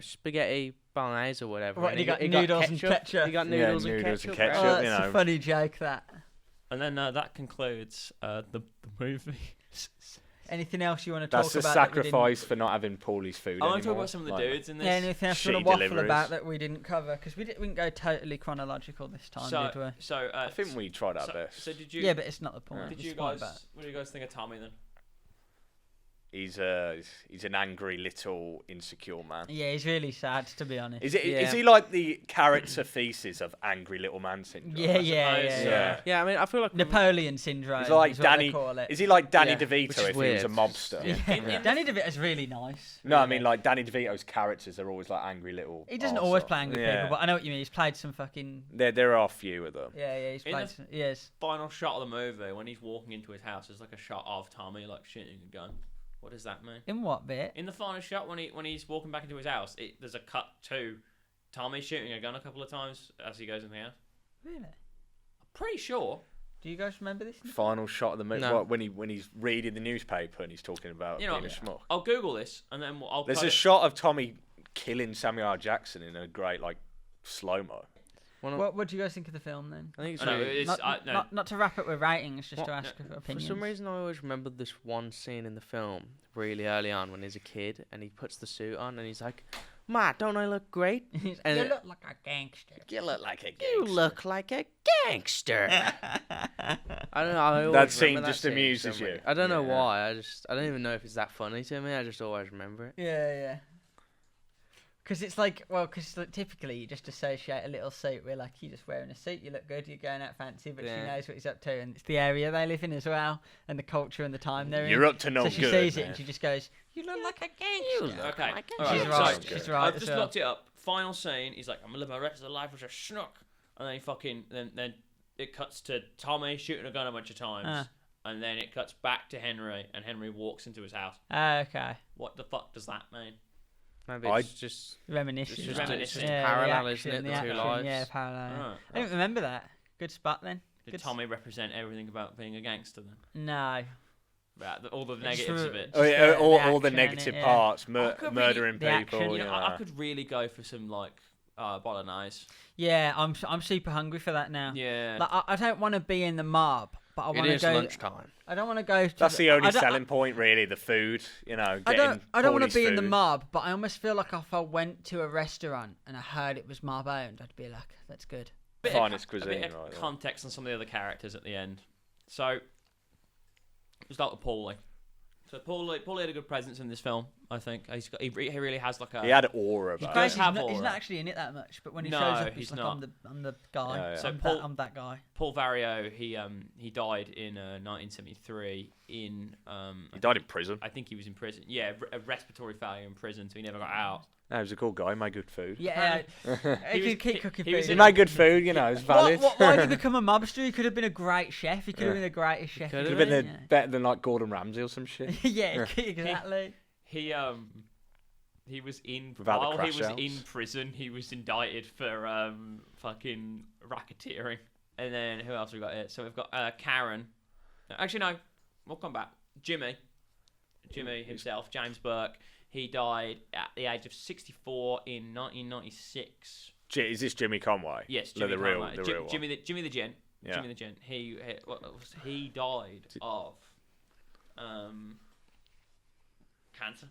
spaghetti bolognese or whatever. Right, and he got noodles and ketchup. He got Yeah, noodles and noodles and ketchup. ketchup. right? Oh, you that's know. a funny joke. That. And then that concludes the movie. Anything else you want to talk That's a about? that we didn't- sacrifice for not having Paulie's food I want to talk anymore. about some of the Like, dudes in this. Yeah, anything else you want Shitty to waffle deliveries. about that we didn't cover? Because we didn't go totally chronological this time, did we? I think we tried our best. So did you? Yeah, but it's not the point. Did It's you the point guys? about- What do you guys think of Tommy then? He's an angry little insecure man. Yeah, he's really sad, to be honest. Is Yeah. he like the character thesis of angry little man syndrome? Yeah, yeah. Yeah. Yeah, I mean, I feel like Napoleon syndrome. He's like is what Danny. they call it. Is he like Danny Yeah, which DeVito is if he was a weird. mobster? Yeah. Danny DeVito's really nice. No, I really. mean like Danny DeVito's characters are always like angry little. He doesn't always arseholes. play angry Yeah. people, but I know what you mean. He's played some fucking. There are a few of them. Yeah, he's In played. the- Some... Yes. Final shot of the movie when he's walking into his house is like a shot of Tommy like shooting a gun What does that mean? In what bit? In the final shot, when he's walking back into his house, there's a cut to Tommy shooting a gun a couple of times as he goes in the house. Really? I'm pretty sure. Do you guys remember this? Final shot of the movie. No. What, when he's reading the newspaper and he's talking about You know, being a schmuck. I'll Google this and then I'll. There's cut a it. shot of Tommy killing Samuel L. Jackson in a great like slow mo. What do you guys think of the film then? I think it's No, really, it's, Not to wrap it with ratings, just What? to ask for for opinions. some reason I always remembered this one scene in the film really early on when he's a kid and he puts the suit on and he's like, "Matt, don't I look great?" you and look like a gangster. You look like a gangster. You look like a gangster. I don't know. I always That scene remember just scene for amuses some you. reason. I don't know Yeah. why. I don't even know if it's that funny to me. I just always remember it. Yeah. Because it's like, typically you just associate a little suit with, like, you're just wearing a suit, you look good, you're going out fancy, but she Yeah. knows what he's up to, and it's the area they live in as well, and the culture and the time they're in. You're up to no so she good. sees it man. and she just goes, "You look like a gangster." Okay. Like All She's right. right. So, She's right. I've as just well. looked it up. Final scene. He's like, "I'm gonna live my rest of the life as a schnook," and then he fucking then it cuts to Tommy shooting a gun a bunch of times, and then it cuts back to Henry, and Henry walks into his house. Okay. What the fuck does that mean? Maybe I- it's just Reminiscence. It's just a- right? it's just a Yeah, parallel, the isn't it, action, the two action, lives? Yeah, parallel. Alright. I didn't remember that. Good spot then. Did Good Tommy represent everything about being a gangster then? No. All the It's negatives true. of it. Oh, Just yeah, the all the action in negative it, yeah. parts, I could really- murdering the people. action, You You know, know. I could really go for some like bolognese. Yeah, I'm super hungry for that now. Yeah. Like, I don't want to be in the mob, but I it want to is go. lunchtime. I don't want to go. To That's the only I don't- selling point, really. The food, you know. I Getting don't want Paulie's to be in the food. mob, but I almost feel like if I went to a restaurant and I heard it was mob owned, I'd be like, "That's good." Bit of Finest a bit cuisine, of right there. context on some of the other characters at the end. So, we'll start with Paulie. So Paulie had a good presence in this film. I think he really has like a. He had aura He's, about does it. crazy, have he's aura. not actually in it that much, but when he No, shows up, he's he's like, not. I'm the guy. Yeah, yeah. So I'm that guy. Paul Vario, he died in 1973 in He died in prison. I think he was in prison. Yeah, a respiratory failure in prison, so he never got out. No, he was a cool guy. He made good food. Yeah, he was- could keep cooking he was food. He made good food, you know. It's valid. Why did he become a mobster? He could have been a great chef. He could have been the greatest chef. could Could have have been better than like Gordon Ramsay or some shit. Yeah, exactly. He was in Without the while he crash was outs. in prison. He was indicted for fucking racketeering. And then who else we got here? So we've got Karen. Actually, no, we'll come back. Jimmy himself, James Burke. He died at the age of 64 in 1996. Is this Jimmy Conway? Yes, No, Jimmy the real, Conway. the real one. Jimmy the Gent. Yeah. Jimmy the Gent. He died of cancer.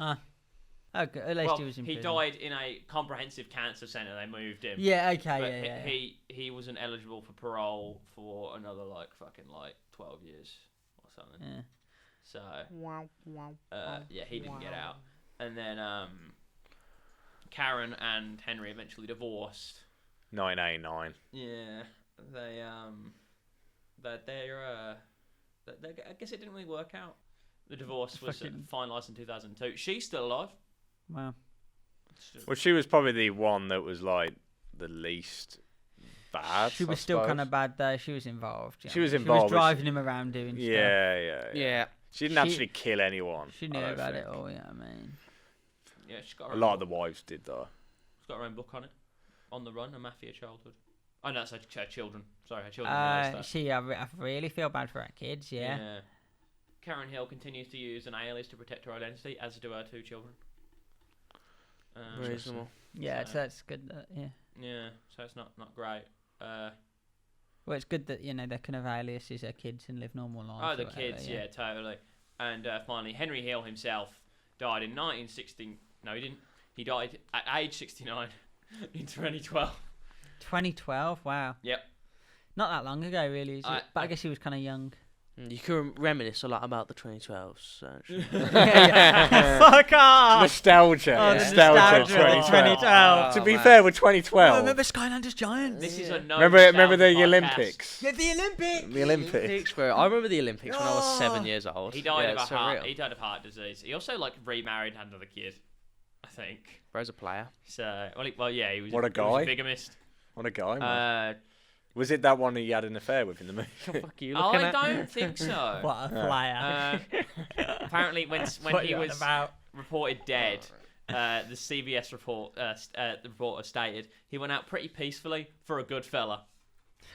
Oh, good. At least Well, he was in he prison. died in a comprehensive cancer centre. They moved him. Yeah, okay, But yeah. he wasn't eligible for parole for another like 12 years or something. Yeah. So yeah, he didn't get out. And then Karen and Henry eventually divorced. 989. Yeah, I guess it didn't really work out. The divorce was Fucking- finalised in 2002. She's still alive. Wow. Well, she was probably the one that was like the least bad. She was I still kind suppose. of bad though. She was involved. She was She involved, was but driving him around doing stuff. Yeah. Yeah. She didn't She- actually kill anyone. She I knew don't about it think. all. Yeah, I mean. Yeah, she's got A her lot own of the book. wives did though. She's got her own book on it. On the Run: A Mafia Childhood. Oh no, it's her children. Sorry, her children. realised that. See, I really feel bad for our kids. Yeah. Karen Hill continues to use an alias to protect her identity, as do her two children. Reasonable. Yeah, So- so that's good. Yeah. Yeah, so it's not great. Well, it's good that they can have aliases their kids and live normal lives. Oh, or the whatever, kids, yeah, totally. And finally, Henry Hill himself died in 1960. No, he didn't. He died at age 69 in 2012. 2012. Wow. Yep. Not that long ago, really. Is it? But I guess he was kind of young. You can reminisce a lot about the 2012s. Fuck off! Nostalgia. Oh, the Nostalgia. nostalgia of 2012. To be man. fair, with Oh, 2012. remember Skylanders Giants? This is a no. Remember the nostalgia podcast. Olympics? Yeah, the Olympics. The Olympics. Bro, I remember the Olympics when I was 7 Oh. years old. He died Yeah, of a it's heart. surreal. He died of heart disease. He also remarried and had another kid, I think. Bro's a player. So, yeah, he was. What a he was guy. bigamist. What a guy, man. Was it that one he had an affair with in the movie? Fuck you looking I at? don't think so. What a player. Apparently, when What he you on was about? reported dead, the CBS the reporter stated he went out pretty peacefully for a good fella.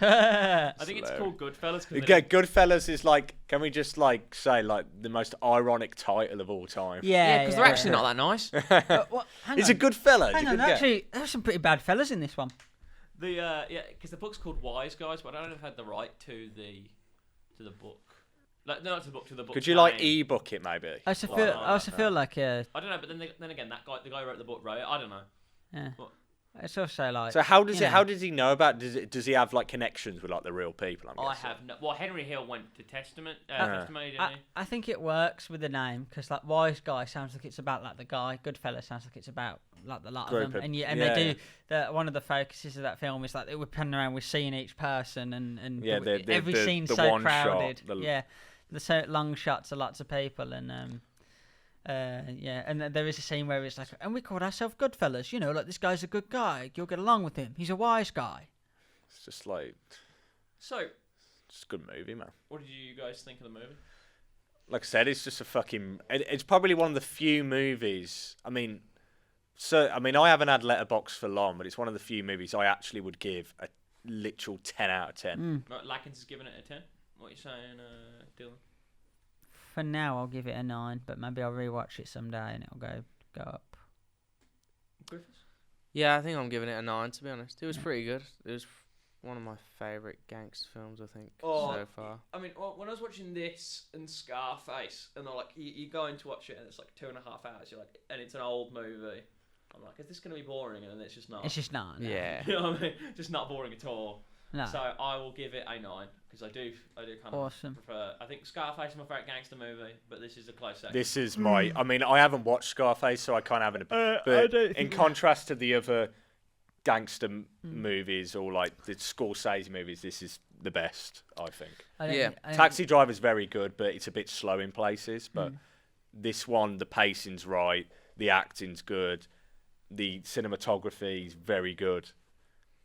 I think it's called Goodfellas. Goodfellas is like, can we just like say like the most ironic title of all time? Yeah, because they're actually not that nice. He's a good fella. Hang on, actually, there's some pretty bad fellas in this one. Because the book's called Wise Guys, but I don't know if I had the right to the book. Like, no, not to the book, to the book. Could you like ebook it maybe? I also feel like I don't know, but then again, the guy who wrote the book wrote it. I don't know. yeah. What? It's also like. So how does you it? know. How does he know about? Does he have like connections with like the real people? I have no. Well, Henry Hill went to testimony, didn't he? I think it works with the name because like Wise Guy sounds like it's about like the guy. Goodfellas sounds like it's about like the lot of Group them. of- And yeah. they do. One of the focuses of that film is like they were panning around with seeing each person and Yeah, every the scene's the so one shot, crowded. the- Yeah, the so long shots of lots of people and. And then there is a scene where it's like, and we called ourselves Goodfellas, you know, like this guy's a good guy, you'll get along with him, he's a wise guy. It's just like, So, it's a good movie, man. what did you guys think of the movie? Like I said, it's just a fucking. It's probably one of the few movies. I mean, I haven't had Letterboxd for long, but it's one of the few movies I actually would give a literal 10 out of 10. Right, Lackins is giving it a 10. What are you saying, Dylan? For now, I'll give it a 9, but maybe I'll rewatch it someday and it'll go up. Griffiths? Yeah, I think I'm giving it a 9, to be honest. It was pretty good. It was one of my favourite gangster films, I think, so far. I mean, when I was watching this and Scarface, and they're like, you go in to watch it, and it's like 2.5 hours, you're like, and it's an old movie. I'm like, is this going to be boring? And it's just not. It's just not. No. Yeah. You know what I mean? Just not boring at all. No. So I will give it a 9 because I do kind of Awesome. prefer. I think Scarface is my favourite gangster movie, but this is a close second. This is my. I mean, I haven't watched Scarface, so I can't have an opinion. But in contrast to the other gangster movies or like the Scorsese movies, this is the best, I think. Yeah. Taxi Driver's very good, but it's a bit slow in places. But this one, the pacing's right, the acting's good, the cinematography is very good.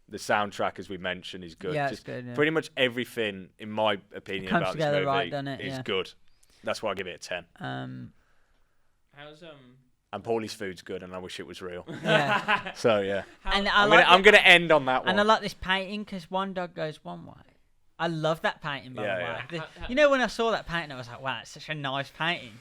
The soundtrack, as we mentioned, is good. Yeah, Just it's good. Yeah. pretty much everything, in my opinion, comes about this together movie right, doesn't it? is Yeah. good. That's why I give it a 10. How's And Paulie's food's good, and I wish it was real. Yeah. So yeah, And I'm gonna end on that one. And I like this painting because one dog goes one way. I love that painting, by Yeah, the yeah. way. You know, when I saw that painting, I was like, wow, it's such a nice painting.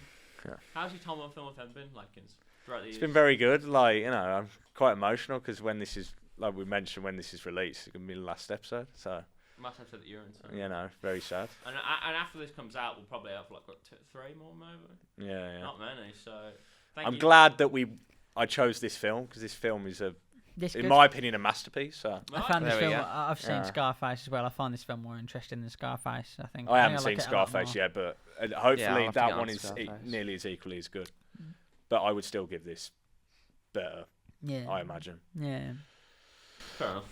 how's your time on film with them been, Lackins? Throughout the It's years? been very good. Like, you know, I'm quite emotional because when this is, like we mentioned, when this is released, it's gonna be the last episode. So Must have said that you're in. So. you know, very sad. And after this comes out, we'll probably have like what, 3 more maybe. Yeah, yeah. Not many. So I'm glad that I chose this film because this film is in my opinion, a masterpiece. So I found this There we film. go. I've seen Yeah. Scarface as well. I find this film more interesting than Scarface. I think. I haven't think seen like it a lot Scarface more. yet, but Yeah, I'll hopefully have to that get one on is Scarface. nearly as equally as good. But I would still give this better, Yeah. I imagine. Yeah. Fair enough.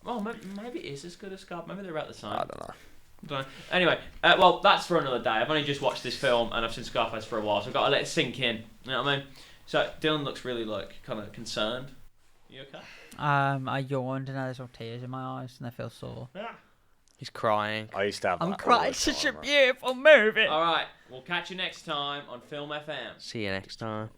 Well, maybe it is as good as Scarface. Maybe they're about the same. I don't know. Don't know. Anyway, well, that's for another day. I've only just watched this film and I've seen Scarface for a while, so I've got to let it sink in. You know what I mean? So Dylan looks really kind of concerned. You okay? I yawned and there's all tears in my eyes and I feel sore. Yeah. He's crying. I used to have. I'm that all crying. the It's such a time, man. beautiful movie. All right. We'll catch you next time on Film FM. See you next time.